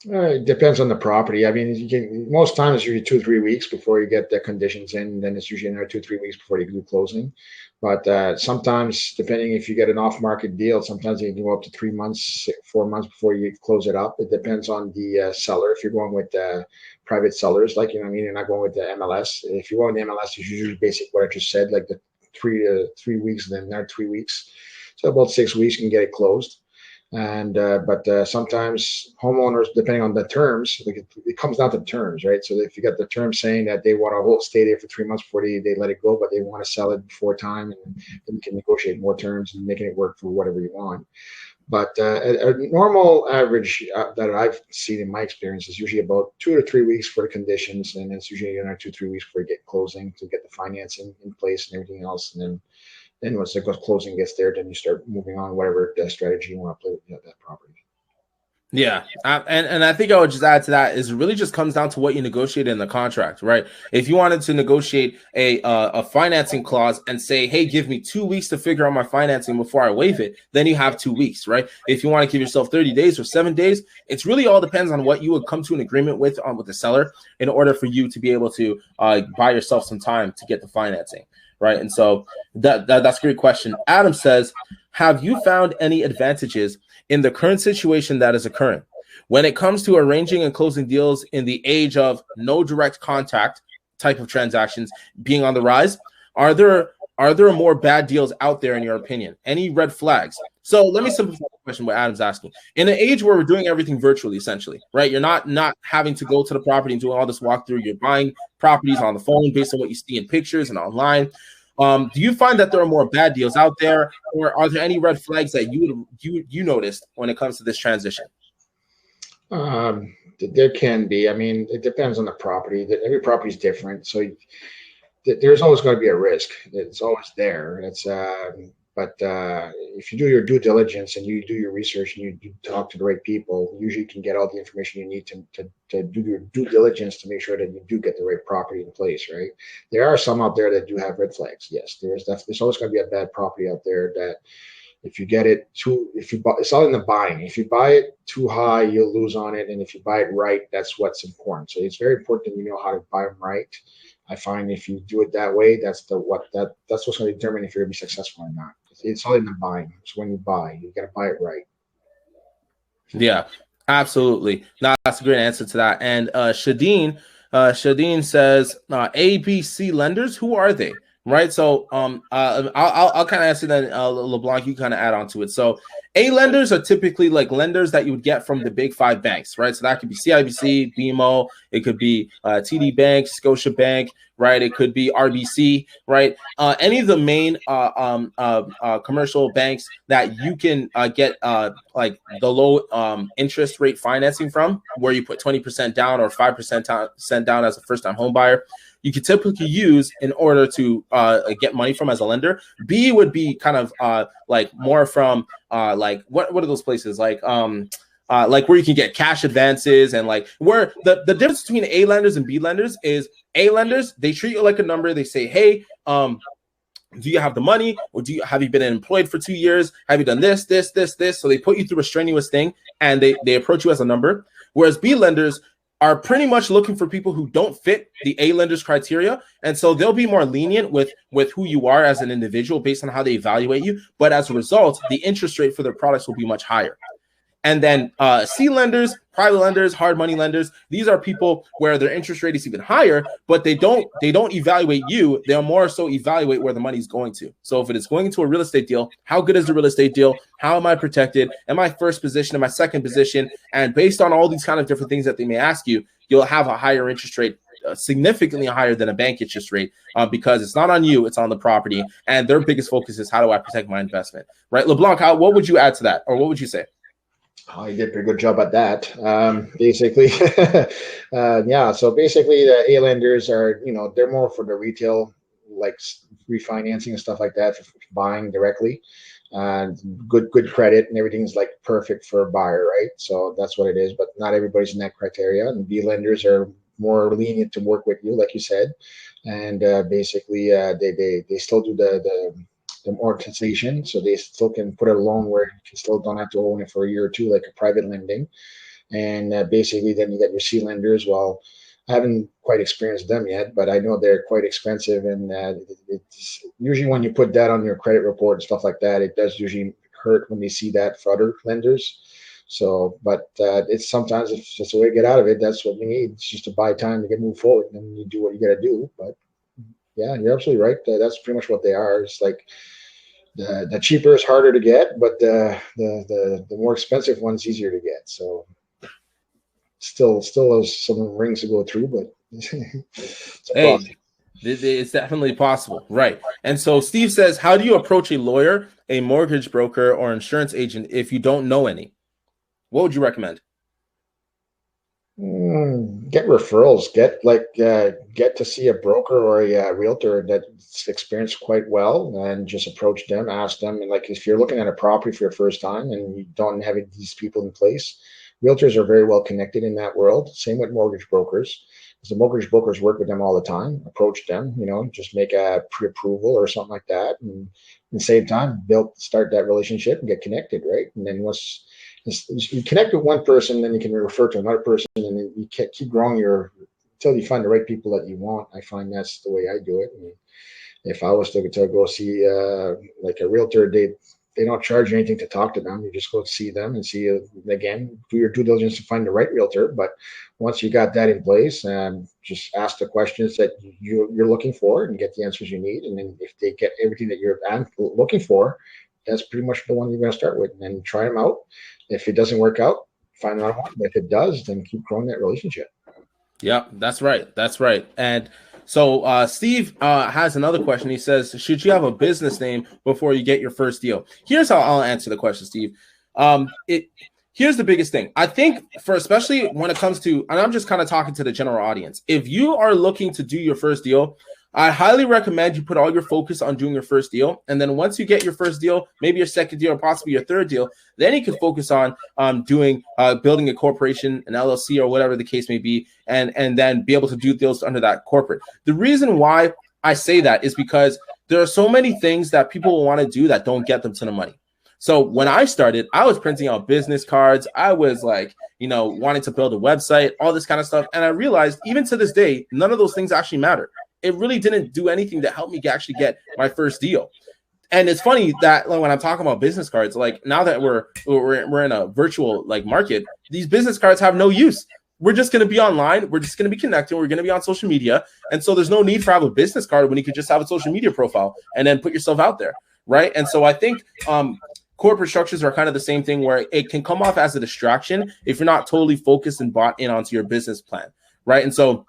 Speaker 5: It depends on the property. I mean, most times it's usually 2 3 weeks before you get the conditions in. Then it's usually another 2 3 weeks before you do closing. But sometimes, depending if you get an off-market deal, sometimes you can go up to 3 months, 4 months before you close it up. It depends on the seller. If you're going with private sellers, like, you know what I mean, you're not going with the MLS. If you go with the MLS, it's usually basic what I just said, like the 3 weeks, and then another 3 weeks. So about 6 weeks you can get it closed. And but sometimes homeowners, depending on the terms, like it comes down to terms, right? So if you got the terms saying that they want to hold stay there for 3 months before they let it go, but they want to sell it before time, and then you can negotiate more terms and making it work for whatever you want. But a normal average that I've seen in my experience is usually about 2 to 3 weeks for the conditions, and it's usually another 2 3 weeks before you get closing to get the financing in place and everything else, and then once the closing gets there, then you start moving on whatever strategy you want to play with, that property.
Speaker 7: Yeah, and I think I would just add to that is it really just comes down to what you negotiate in the contract, right? If you wanted to negotiate a financing clause and say, hey, give me 2 weeks to figure out my financing before I waive it, then you have 2 weeks, right? If you want to give yourself 30 days or 7 days, it's really all depends on what you would come to an agreement with the seller in order for you to be able to buy yourself some time to get the financing, right? And so that's a great question. Adam says, have you found any advantages in the current situation that is occurring when it comes to arranging and closing deals in the age of no direct contact type of transactions being on the rise? Are there more bad deals out there in your opinion? Any red flags? So let me simplify the question what Adam's asking. In an age where we're doing everything virtually, essentially, right? You're not having to go to the property and doing all this walkthrough. You're buying properties on the phone based on what you see in pictures and online. Do you find that there are more bad deals out there, or are there any red flags that you noticed when it comes to this transition?
Speaker 5: There can be. I mean, it depends on the property. Every property is different, so there's always going to be a risk. It's always there. But if you do your due diligence and you do your research and you talk to the right people, usually you can get all the information you need to do your due diligence to make sure that you do get the right property in place, right? There are some out there that do have red flags. Yes, there's always going to be a bad property out there that if you get it it's all in the buying. If you buy it too high, you'll lose on it. And if you buy it right, that's what's important. So it's very important that you know how to buy them right. I find if you do it that way, that's what's going to determine if you're going to be successful or not. It's all in the buying. So when you buy, you got to buy it right.
Speaker 7: Yeah, absolutely. No, that's a great answer to that. And Shadeen says, ABC lenders, who are they? Right. So I'll kind of answer that. LeBlanc, you kind of add on to it. So A lenders are typically like lenders that you would get from the big five banks, right? So that could be CIBC, BMO, it could be TD Bank, Scotiabank, right? It could be RBC, right? Any of the main commercial banks that you can get like the low interest rate financing from, where you put 20% down or 5% down as a first-time home buyer, you could typically use in order to get money from as a lender. B would be kind of like more from like what are those places like where you can get cash advances, and like where the difference between A lenders and B lenders is A lenders, they treat you like a number. They say, hey, do you have the money, or have you been employed for 2 years? Have you done this? So they put you through a strenuous thing and they approach you as a number. Whereas B lenders are pretty much looking for people who don't fit the A lenders criteria. And so they'll be more lenient with who you are as an individual based on how they evaluate you. But as a result, the interest rate for their products will be much higher. And then C lenders, private lenders, hard money lenders, these are people where their interest rate is even higher, but they don't evaluate you. They'll more so evaluate where the money's going to. So if it is going into a real estate deal, how good is the real estate deal? How am I protected? Am I first position? Am I second position? And based on all these kind of different things that they may ask you, you'll have a higher interest rate, significantly higher than a bank interest rate, because it's not on you, it's on the property. And their biggest focus is, how do I protect my investment? Right? LeBlanc, what would you add to that? Or what would you say?
Speaker 5: Oh, you did a pretty good job at that. Basically, yeah. So basically, the A lenders are, they're more for the retail, like refinancing and stuff like that, for buying directly. Good credit and everything's like perfect for a buyer, right? So that's what it is. But not everybody's in that criteria. And B lenders are more lenient to work with you, like you said. And basically, they still do the amortization, so they still can put a loan where you still don't have to own it for a year or two, like a private lending. And basically then you get your C lenders. Well, I haven't quite experienced them yet, but I know they're quite expensive. And it's usually when you put that on your credit report and stuff like that, it does usually hurt when they see that for other lenders. So, but it's sometimes it's just a way to get out of it. That's what you need. It's just to buy time to get move forward, and you do what you got to do. But yeah, you're absolutely right. That's pretty much what they are. It's like the cheaper is harder to get, but the more expensive one's easier to get. So still has some rings to go through, but it's a process.
Speaker 7: It's definitely possible, right? And so Steve says, how do you approach a lawyer, a mortgage broker, or insurance agent if you don't know any? What would you recommend?
Speaker 5: Get referrals. Get to see a broker or a realtor that's experienced quite well, and just approach them, ask them. And like if you're looking at a property for your first time and you don't have these people in place, realtors are very well connected in that world. Same with mortgage brokers. Because the mortgage brokers work with them all the time. Approach them, just make a pre-approval or something like that, and save time. Start that relationship and get connected, right? And then once you connect with one person, then you can refer to another person, and then you keep growing until you find the right people that you want. I find that's the way I do it. And if I was to go see like a realtor, they don't charge you anything to talk to them. You just go see them and see, again, do your due diligence to find the right realtor. But once you got that in place, just ask the questions that you're looking for and get the answers you need. And then if they get everything that you're looking for, that's pretty much the one you're going to start with. And then try them out. If it doesn't work out, find another one. But if it does, then keep growing that relationship.
Speaker 7: Yeah, that's right. That's right. And so Steve has another question. He says, should you have a business name before you get your first deal? Here's how I'll answer the question, Steve. Here's the biggest thing. I think especially when it comes to, and I'm just kind of talking to the general audience, if you are looking to do your first deal, I highly recommend you put all your focus on doing your first deal. And then once you get your first deal, maybe your second deal or possibly your third deal, then you can focus on building a corporation, an LLC or whatever the case may be, and then be able to do deals under that corporate. The reason why I say that is because there are so many things that people will want to do that don't get them to the money. So when I started, I was printing out business cards. I was wanting to build a website, all this kind of stuff. And I realized even to this day, none of those things actually matter. It really didn't do anything to help me actually get my first deal. And it's funny that when I'm talking about business cards, like now that we're in a virtual market, these business cards have no use. We're just going to be online. We're just going to be connected. We're going to be on social media. And so there's no need for have a business card when you could just have a social media profile and then put yourself out there. Right. And so I think corporate structures are kind of the same thing where it can come off as a distraction if you're not totally focused and bought in onto your business plan. Right. And so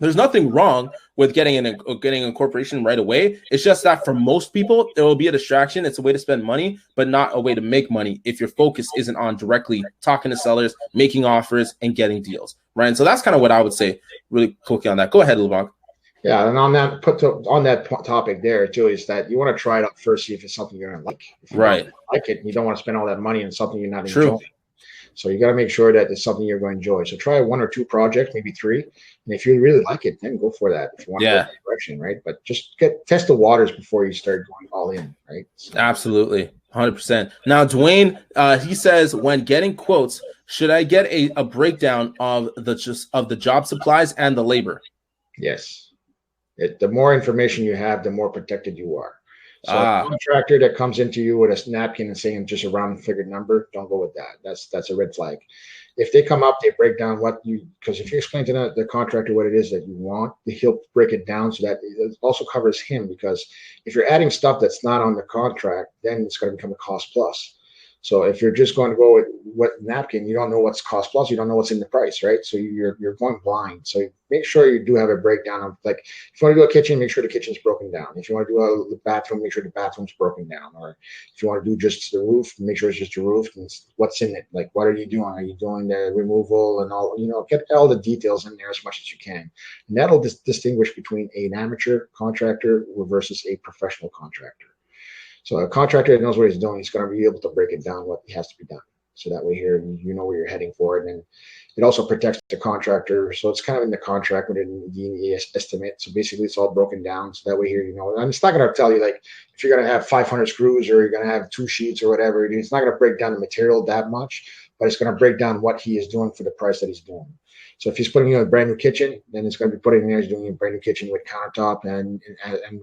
Speaker 7: there's nothing wrong with getting a corporation right away. It's just that for most people, it will be a distraction. It's a way to spend money, but not a way to make money if your focus isn't on directly talking to sellers, making offers, and getting deals, right? And so that's kind of what I would say really quickly on that. Go ahead, LeBlanc.
Speaker 5: Yeah, and on that topic there too is that you want to try it out first, see if it's something you're going to like. If you don't like it, you don't want to spend all that money on something you're not enjoying. So you got to make sure that it's something you're going to enjoy. So try one or two projects, maybe three. And if you really like it, then go for that. If you want to go in that direction, right? But just test the waters before you start going all in, right? So.
Speaker 7: Absolutely. 100%. Now, Dwayne, he says, when getting quotes, should I get a breakdown of the job supplies and the labor?
Speaker 5: Yes. The more information you have, the more protected you are. So a contractor that comes into you with a napkin and saying just a round figured number, don't go with that. That's a red flag. If they come up, they break down because if you explain to the contractor what it is that you want, he'll break it down so that it also covers him, because if you're adding stuff that's not on the contract, then it's going to become a cost plus. So if you're just going to go with what napkin, you don't know what's cost plus, you don't know what's in the price, right? So you're going blind. So make sure you do have a breakdown of, like, if you want to do a kitchen, make sure the kitchen's broken down. If you want to do a bathroom, make sure the bathroom's broken down. Or if you want to do just the roof, make sure it's just the roof and what's in it. Like, what are you doing? Are you doing the removal and all? Get all the details in there as much as you can. And that'll distinguish between an amateur contractor versus a professional contractor. So a contractor that knows what he's doing, he's going to be able to break it down what has to be done. So that way here, you know where you're heading for it. And it also protects the contractor. So it's kind of in the contract within the estimate. So basically it's all broken down. So that way here, and it's not going to tell you, like, if you're going to have 500 screws or you're going to have 2 sheets or whatever, it's not going to break down the material that much. but it's going to break down what he is doing for the price that he's doing. So if he's putting in a brand new kitchen, then it's going to be putting in there. He's doing a brand new kitchen with countertop and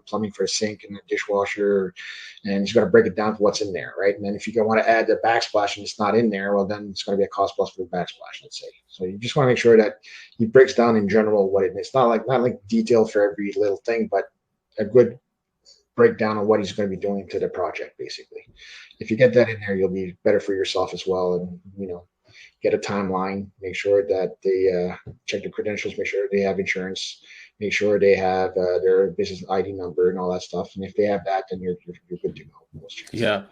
Speaker 5: plumbing for a sink and a dishwasher, and he's going to break it down for what's in there, right? And then if you want to add the backsplash and it's not in there, well, then it's going to be a cost plus for the backsplash, let's say. So you just want to make sure that he breaks down in general what it is. Not like detailed for every little thing, but a good breakdown of what he's going to be doing to the project, basically. If you get that in there, you'll be better for yourself as well, and get a timeline, make sure that they check the credentials, make sure they have insurance, make sure they have their business ID number and all that stuff. And if they have that, then you're good to go.
Speaker 7: Yeah.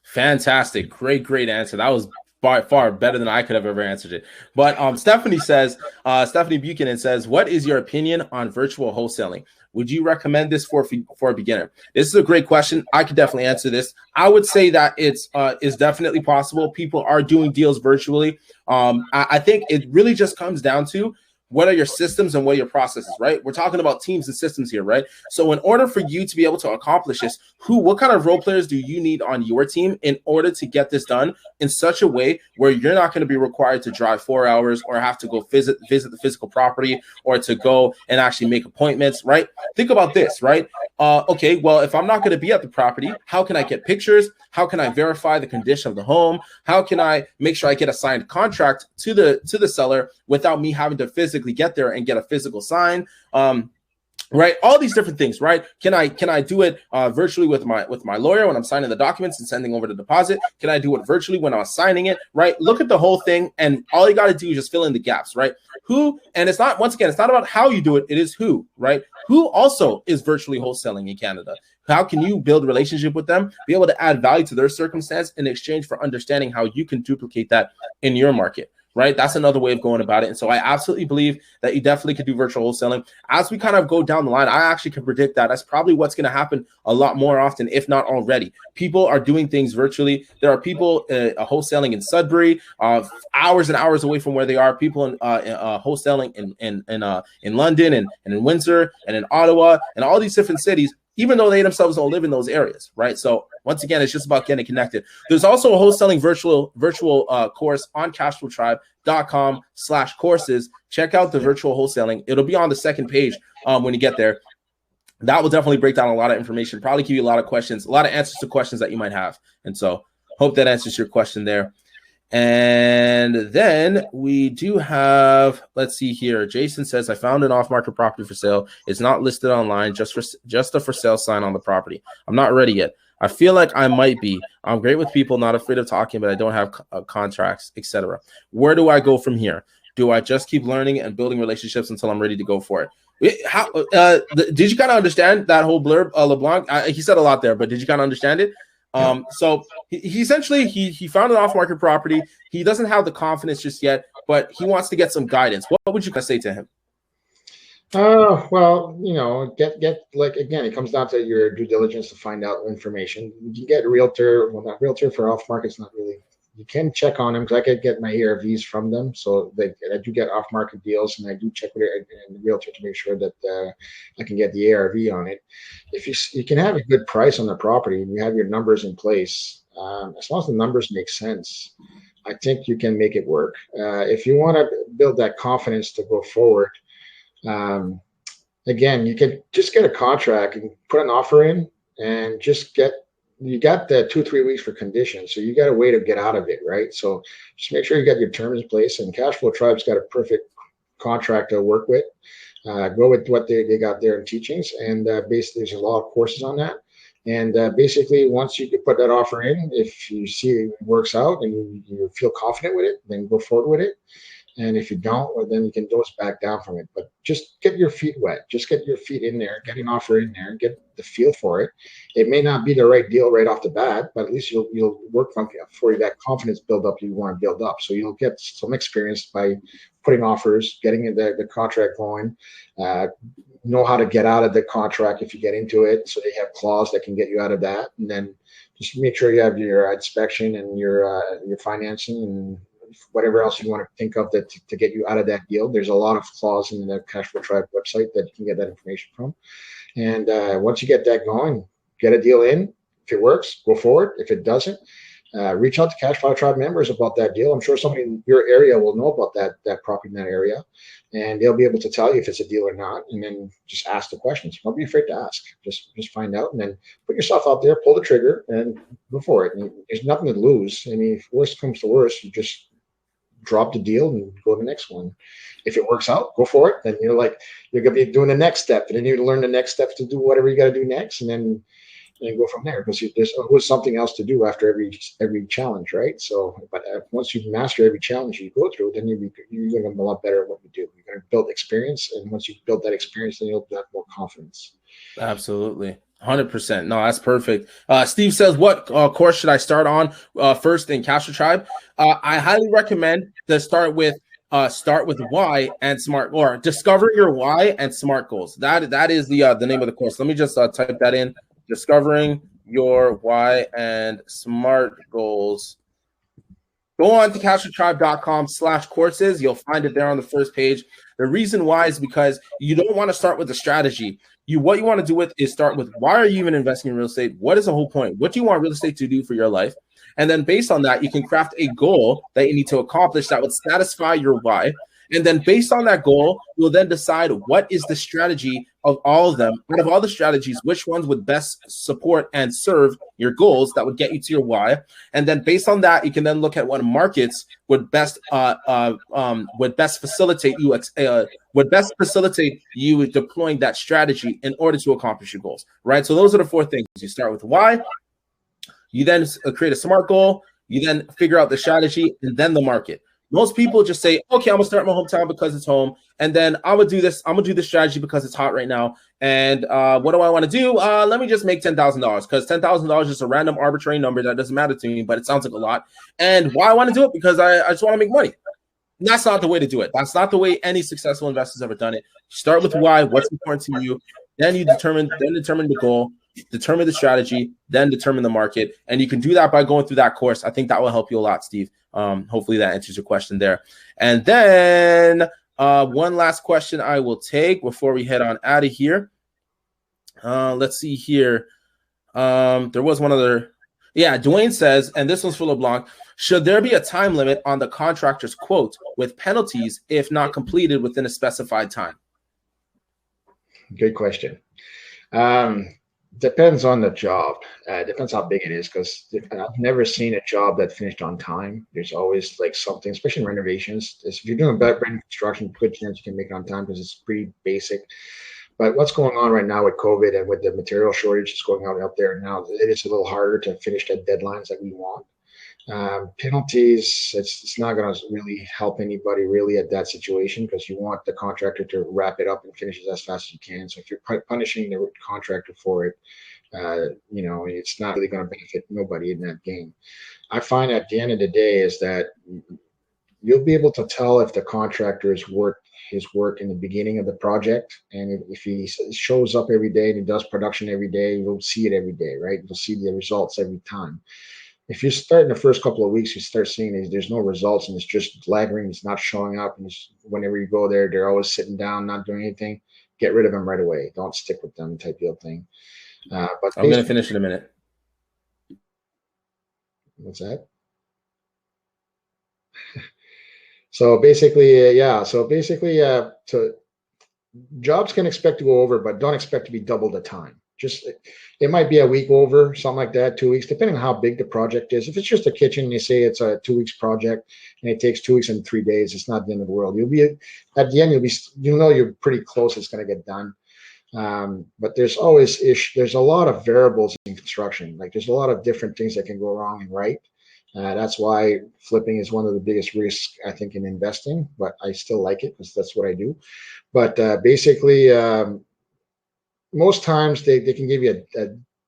Speaker 7: Fantastic. Great answer. That was by far better than I could have ever answered it. But Stephanie Buchanan says, what is your opinion on virtual wholesaling? Would you recommend this for a beginner? This is a great question. I could definitely answer this. I would say that it's is definitely possible. People are doing deals virtually. I think it really just comes down to what are your systems and what are your processes, right? We're talking about teams and systems here, right? So in order for you to be able to accomplish this, what kind of role players do you need on your team in order to get this done in such a way where you're not going to be required to drive 4 hours or have to go visit the physical property or to go and actually make appointments, right? Think about this, right? Okay, well, if I'm not going to be at the property, how can I get pictures? How can I verify the condition of the home? How can I make sure I get a signed contract to the seller without me having to physically get there and get a physical sign? Right, all these different things, right? Can I do it virtually with my lawyer when I'm signing the documents and sending over the deposit? Can I do it virtually when I'm signing it? Right, look at the whole thing, and all you got to do is just fill in the gaps, right? Who, and it's not, once again, it's not about how you do it, it is who, right? Who also is virtually wholesaling in Canada? How can you build a relationship with them, be able to add value to their circumstance in exchange for understanding how you can duplicate that in your market? Right? That's another way of going about it. And so I absolutely believe that you definitely could do virtual wholesaling. As we kind of go down the line, I actually can predict that that's probably what's going to happen a lot more often, if not already. People are doing things virtually. There are people wholesaling in Sudbury, hours and hours away from where they are. People wholesaling in London and in Windsor and in Ottawa and all these different cities, even though they themselves don't live in those areas, right? So once again, it's just about getting connected. There's also a wholesaling virtual course on cashflowtribe.com/courses. Check out the virtual wholesaling. It'll be on the second page when you get there. That will definitely break down a lot of information, probably give you a lot of questions, a lot of answers to questions that you might have. And so hope that answers your question there. And then we do have, let's see here. Jason says, I found an off-market property for sale. It's not listed online, just a for sale sign on the property. I'm not ready yet. I feel like I might be. I'm great with people, not afraid of talking, but I don't have contracts, etc. Where do I go from here? Do I just keep learning and building relationships until I'm ready to go for it? How did you kind of understand that whole blurb, LeBlanc? He said a lot there, but did you kind of understand it? So he essentially he found an off-market property. He doesn't have the confidence just yet, but he wants to get some guidance. What would you guys say to him?
Speaker 5: Well, get like, again, it comes down to your due diligence to find out information. You can get a realtor. Well, not realtor for off-market's not really. You can check on them because I could get my ARVs from them. So I do get off-market deals, and I do check with the realtor to make sure that I can get the ARV on it. If you can have a good price on the property and you have your numbers in place, as long as the numbers make sense, I think you can make it work. If you want to build that confidence to go forward, again, you can just get a contract and put an offer in and you got the 2-3 weeks for conditions. So you got a way to get out of it, right? So just make sure you got your terms in place, and Cashflow Tribe's got a perfect contract to work with. Go with what they got there in teachings, and basically there's a lot of courses on that. And basically, once you put that offer in, if you see it works out and you feel confident with it, then go forward with it. And if you don't, well, then you can dose back down from it. But just get your feet wet. Just get your feet in there, get an offer in there, get the feel for it. It may not be the right deal right off the bat, but at least you'll work for that confidence build up you want to build up. So you'll get some experience by putting offers, getting the contract going, know how to get out of the contract if you get into it. So they have clause that can get you out of that. And then just make sure you have your inspection and your financing and whatever else you want to think of that to get you out of that deal. There's a lot of clause in the Cashflow Tribe website that you can get that information from. And once you get that going, get a deal in. If it works, go forward. If it doesn't, reach out to Cash Flow Tribe members about that deal. I'm sure somebody in your area will know about that property in that area, and they'll be able to tell you if it's a deal or not. And then just ask the questions. Don't be afraid to ask. Just find out, and then put yourself out there, pull the trigger, and go for it. And there's nothing to lose. I mean, if worst comes to worst, you just drop the deal and go to the next one. If it works out, go for it. Then you're gonna be doing the next step, and then you learn the next steps to do whatever you got to do next, and then go from there, because there's always something else to do after every challenge, right? So, but once you master every challenge you go through, then you're going to be a lot better at what you do. You're going to build experience, and once you build that experience, then you'll have more confidence.
Speaker 7: Absolutely. 100%. No, that's perfect. Steve says, what course should I start on first in Cash Flow Tribe? I highly recommend to start with why and SMART, or discover your why and SMART goals. That is the name of the course. Let me just type that in. Discovering your why and SMART goals. Go on to cashflowtribe.com/courses. You'll find it there on the first page. The reason why is because you don't want to start with a strategy. What you want to do is start with, why are you even investing in real estate? What is the whole point? What do you want real estate to do for your life? And then based on that, you can craft a goal that you need to accomplish that would satisfy your why. And then based on that goal, you'll then decide what is the strategy of all of them. Out of all the strategies, which ones would best support and serve your goals that would get you to your why. And then based on that, you can then look at what markets would best facilitate you deploying that strategy in order to accomplish your goals, right? So those are the 4 things. You start with why, you then create a SMART goal, you then figure out the strategy, and then the market. Most people just say, okay, I'm gonna start my hometown because it's home, and then I'm gonna do this strategy because it's hot right now. And what do I want to do? Let me just make $10,000, because $10,000 is a random arbitrary number that doesn't matter to me, but it sounds like a lot. And why I want to do it? Because I just want to make money. And that's not the way to do it. That's not the way any successful investor's ever done it. Start with why, what's important to you, then you determine the goal, determine the strategy, then determine the market. And you can do that by going through that course. I think that will help you a lot, Steve. Hopefully that answers your question there. And then one last question I will take before we head on out of here. Let's see here. There was one other. Yeah, Dwayne says, and this one's for LeBlanc, should there be a time limit on the contractor's quote with penalties if not completed within a specified time?
Speaker 5: Good question. Depends on the job. Depends how big it is, because I've never seen a job that finished on time. There's always like something, especially in renovations. If you're doing brand construction, good chance you can make it on time because it's pretty basic. But what's going on right now with COVID and with the material shortage that's going on out there now, it is a little harder to finish the deadlines that we want. Penalties, it's not going to really help anybody really at that situation, because you want the contractor to wrap it up and finish it as fast as you can. So if you're punishing the contractor for it, it's not really going to benefit nobody in that game. I find at the end of the day is that you'll be able to tell if the contractor has worked his work in the beginning of the project, and if he shows up every day and he does production every day, you'll see it every day, right? You'll see the results every time. If you start in the first couple of weeks, you start seeing there's no results and it's just lagging, it's not showing up, and whenever you go there, they're always sitting down, not doing anything. Get rid of them right away. Don't stick with them, type deal thing. But
Speaker 7: I'm going to finish in a minute.
Speaker 5: What's that? So basically, jobs can expect to go over, but don't expect to be double the time. Just, it might be a week over, something like that, 2 weeks, depending on how big the project is. If it's just a kitchen, you say it's a 2 weeks project and it takes 2 weeks and 3 days, it's not the end of the world. You'll be at the end, you're pretty close, it's going to get done. But there's always there's a lot of variables in construction. Like there's a lot of different things that can go wrong and right. That's why flipping is one of the biggest risks, I think, in investing, but I still like it because that's what I do. But basically, most times they can give you a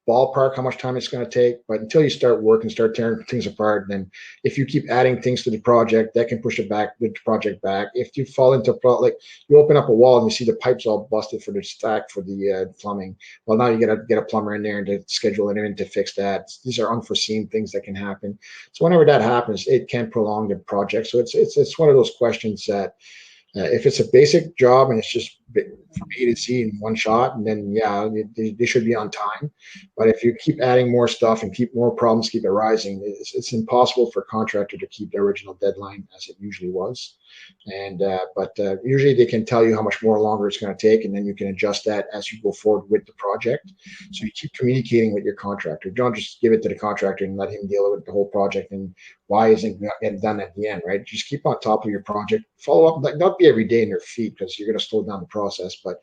Speaker 5: ballpark how much time it's going to take, but until you start work and start tearing things apart, then if you keep adding things to the project, that can push the project back. If you fall into like you open up a wall and you see the pipes all busted for the stack for the plumbing, well, now you got to get a plumber in there and to schedule it in to fix that. These are unforeseen things that can happen. So whenever that happens, it can prolong the project. So it's one of those questions that if it's a basic job and it's just from A to Z in one shot, and then they should be on time. But if you keep adding more stuff and keep more problems keep arising, it's impossible for a contractor to keep the original deadline as it usually was. And but usually they can tell you how much more longer it's going to take, and then you can adjust that as you go forward with the project. So you keep communicating with your contractor. Don't just give it to the contractor and let him deal with the whole project and why isn't it getting done at the end, right? Just keep on top of your project. Follow up, like not be every day in their feet because you're going to slow down the process, but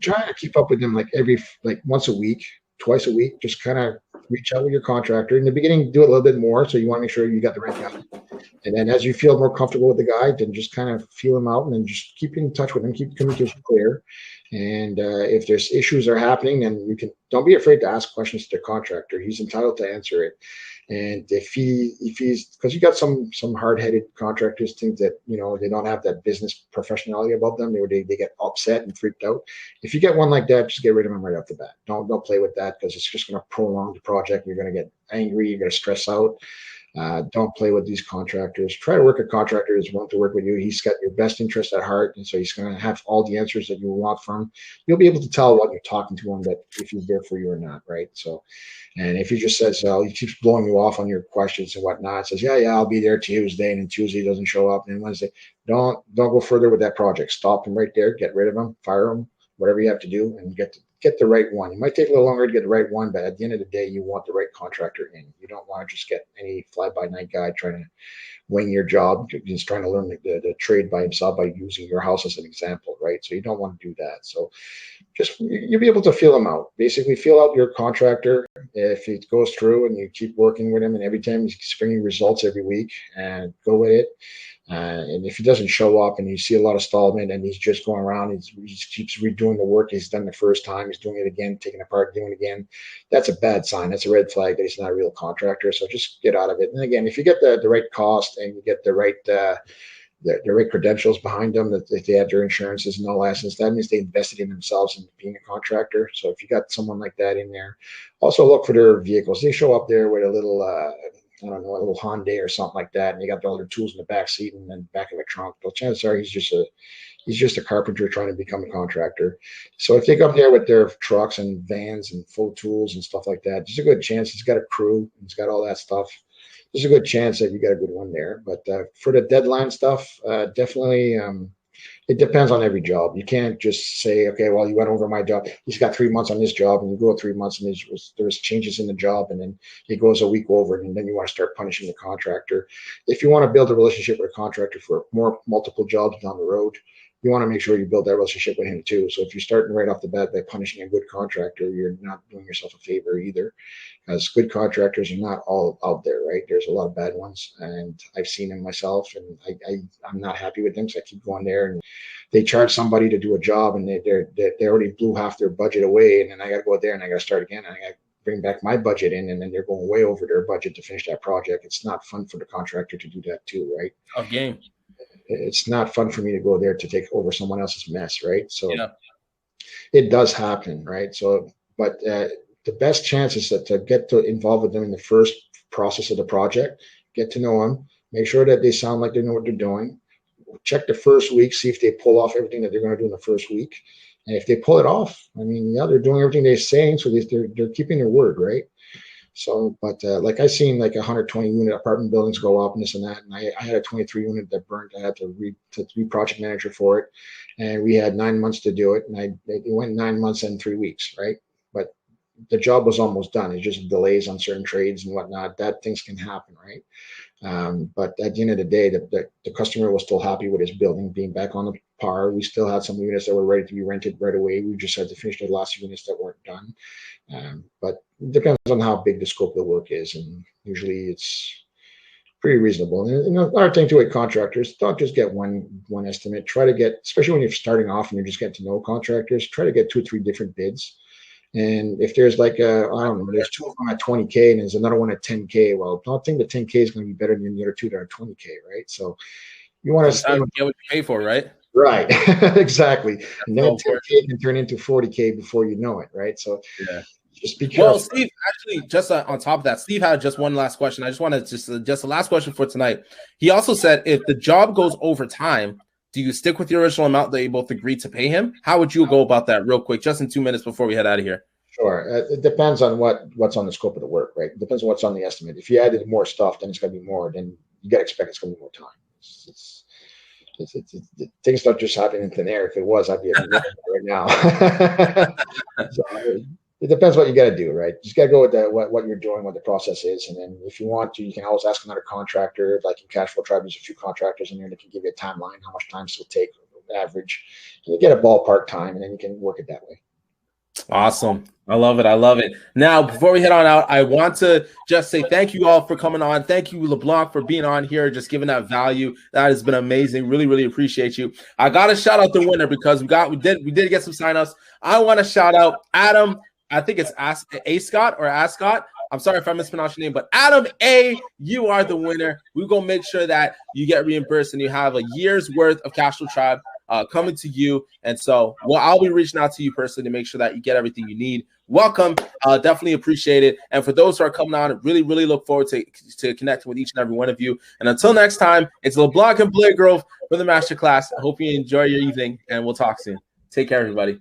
Speaker 5: try to keep up with them like once a week, twice a week. Just kind of reach out with your contractor. In the beginning, do it a little bit more, so you want to make sure you got the right guy. And then as you feel more comfortable with the guy, then just kind of feel him out and then just keep in touch with him, keep the communication clear. And if there's issues are happening, then don't be afraid to ask questions to the contractor. He's entitled to answer it. And if he's because you got some hard-headed contractors think that they don't have that business professionality about them. They get upset and freaked out. If you get one like that, just get rid of him right off the bat. Don't play with that because it's just going to prolong the project. You're going to get angry. You're going to stress out. Don't play with these contractors. Try to work a contractor who's willing to work with you. He's got your best interest at heart, and so he's going to have all the answers that you want from him. You'll be able to tell what you're talking to him, that if he's there for you or not, right? So, and if he just says he keeps blowing you off on your questions and whatnot, says I'll be there Tuesday, and then Tuesday doesn't show up, and then Wednesday, don't go further with that project. Stop him right there. Get rid of him. Fire him. Whatever you have to do, and get the right one. It might take a little longer to get the right one, but at the end of the day, you want the right contractor in. You don't want to just get any fly-by-night guy trying to wing your job. He's trying to learn the trade by himself by using your house as an example, right? So you don't want to do that. So just you'll be able to feel them out. Basically, feel out your contractor. If it goes through and you keep working with him, and every time he's bringing results every week, and go with it. And if he doesn't show up and you see a lot of stallment and he's just going around, he just keeps redoing the work he's done the first time, he's doing it again, taking it apart, doing it again, that's a bad sign. That's a red flag that he's not a real contractor. So just get out of it. And again, if you get the right cost and you get the right credentials behind them, that if they have their insurances and all license, that means they invested in themselves in being a contractor. So if you got someone like that in there, also look for their vehicles. They show up there with a little a little Hyundai or something like that, and you got all their tools in the back seat and then back of a trunk. But chances are he's just a carpenter trying to become a contractor. So if they come there with their trucks and vans and full tools and stuff like that, there's a good chance he's got a crew, he's got all that stuff. There's a good chance that you got a good one there. But for the deadline stuff, definitely it depends on every job. You can't just say, okay, well, you went over my job. He's got 3 months on this job, and you go 3 months, and there's changes in the job, and then it goes a week over, and then you want to start punishing the contractor. If you want to build a relationship with a contractor for multiple jobs down the road, you want to make sure you build that relationship with him too. So if you're starting right off the bat by punishing a good contractor, you're not doing yourself a favor either, because good contractors are not all out there, right? There's a lot of bad ones, and I've seen them myself, and I'm not happy with them, so I keep going there. And they charge somebody to do a job, and they already blew half their budget away, and then I got to go there and I got to start again, and I got to bring back my budget in, and then they're going way over their budget to finish that project. It's not fun for the contractor to do that too, right?
Speaker 7: Tough game.
Speaker 5: It's not fun for me to go there to take over someone else's mess, right? So it does happen, right? So, but the best chance is to get involved with them in the first process of the project, get to know them, make sure that they sound like they know what they're doing. Check the first week, see if they pull off everything that they're going to do in the first week. And if they pull it off, I mean, they're doing everything they're saying, so they're keeping their word, right? So, but like I seen like 120 unit apartment buildings go up and this and that, and I had a 23 unit that burnt. I had to be project manager for it, and we had 9 months to do it, and it went 9 months and 3 weeks, right? But the job was almost done. It's just delays on certain trades and whatnot. That things can happen, right? But at the end of the day, the customer was still happy with his building being back on the par. We still had some units that were ready to be rented right away. We just had to finish the last units that weren't done. But it depends on how big the scope of the work is, and usually it's pretty reasonable. And another thing too with contractors, don't just get one estimate. Try to get, especially when you're starting off and you're just getting to know contractors, try to get 2 or 3 different bids. And if there's like I don't know, there's 2 of them at 20K and there's another one at 10K. Well, don't think the 10K is going to be better than the other 2 that are 20K, right? So you want to
Speaker 7: get what you pay for, right?
Speaker 5: Right, exactly. And then 10K can turn into 40K before you know it, right? So just be careful.
Speaker 7: Well, Steve, actually, just on top of that, Steve had just one last question. I just wanted just the last question for tonight. He also said if the job goes over time, Do you stick with the original amount that you both agreed to pay him? How would you go about that real quick, just in 2 minutes before we head out of here?
Speaker 5: Sure. It depends on what's on the scope of the work, right? It depends on what's on the estimate. If you added more stuff, then it's going to be more. Then you got to expect it's going to be more time. Things don't just happen in thin air. If it was, I'd be a millionaire right now. So it depends what you got to do, right? You just got to go with what you're doing, what the process is, and then if you want to, you can always ask another contractor. Like in Cashflow Tribe, there's a few contractors in there that can give you a timeline, how much time it will take, average. And you get a ballpark time, and then you can work it that way.
Speaker 7: Awesome. I love it. I love it. Now, before we head on out, I want to just say thank you all for coming on. Thank you, LeBlanc, for being on here, just giving that value. That has been amazing. Really, really appreciate you. I got to shout out the winner because we did get some signups. I want to shout out Adam. I think it's Ascot or Ascot. I'm sorry if I mispronounced your name, but Adam A, you are the winner. We're going to make sure that you get reimbursed and you have a year's worth of Cashflow Tribe coming to you. And so I'll be reaching out to you personally to make sure that you get everything you need. Welcome. Definitely appreciate it. And for those who are coming on, really, really look forward to connecting with each and every one of you. And until next time, it's LeBlanc and Blair Grove for the Masterclass. I hope you enjoy your evening, and we'll talk soon. Take care, everybody.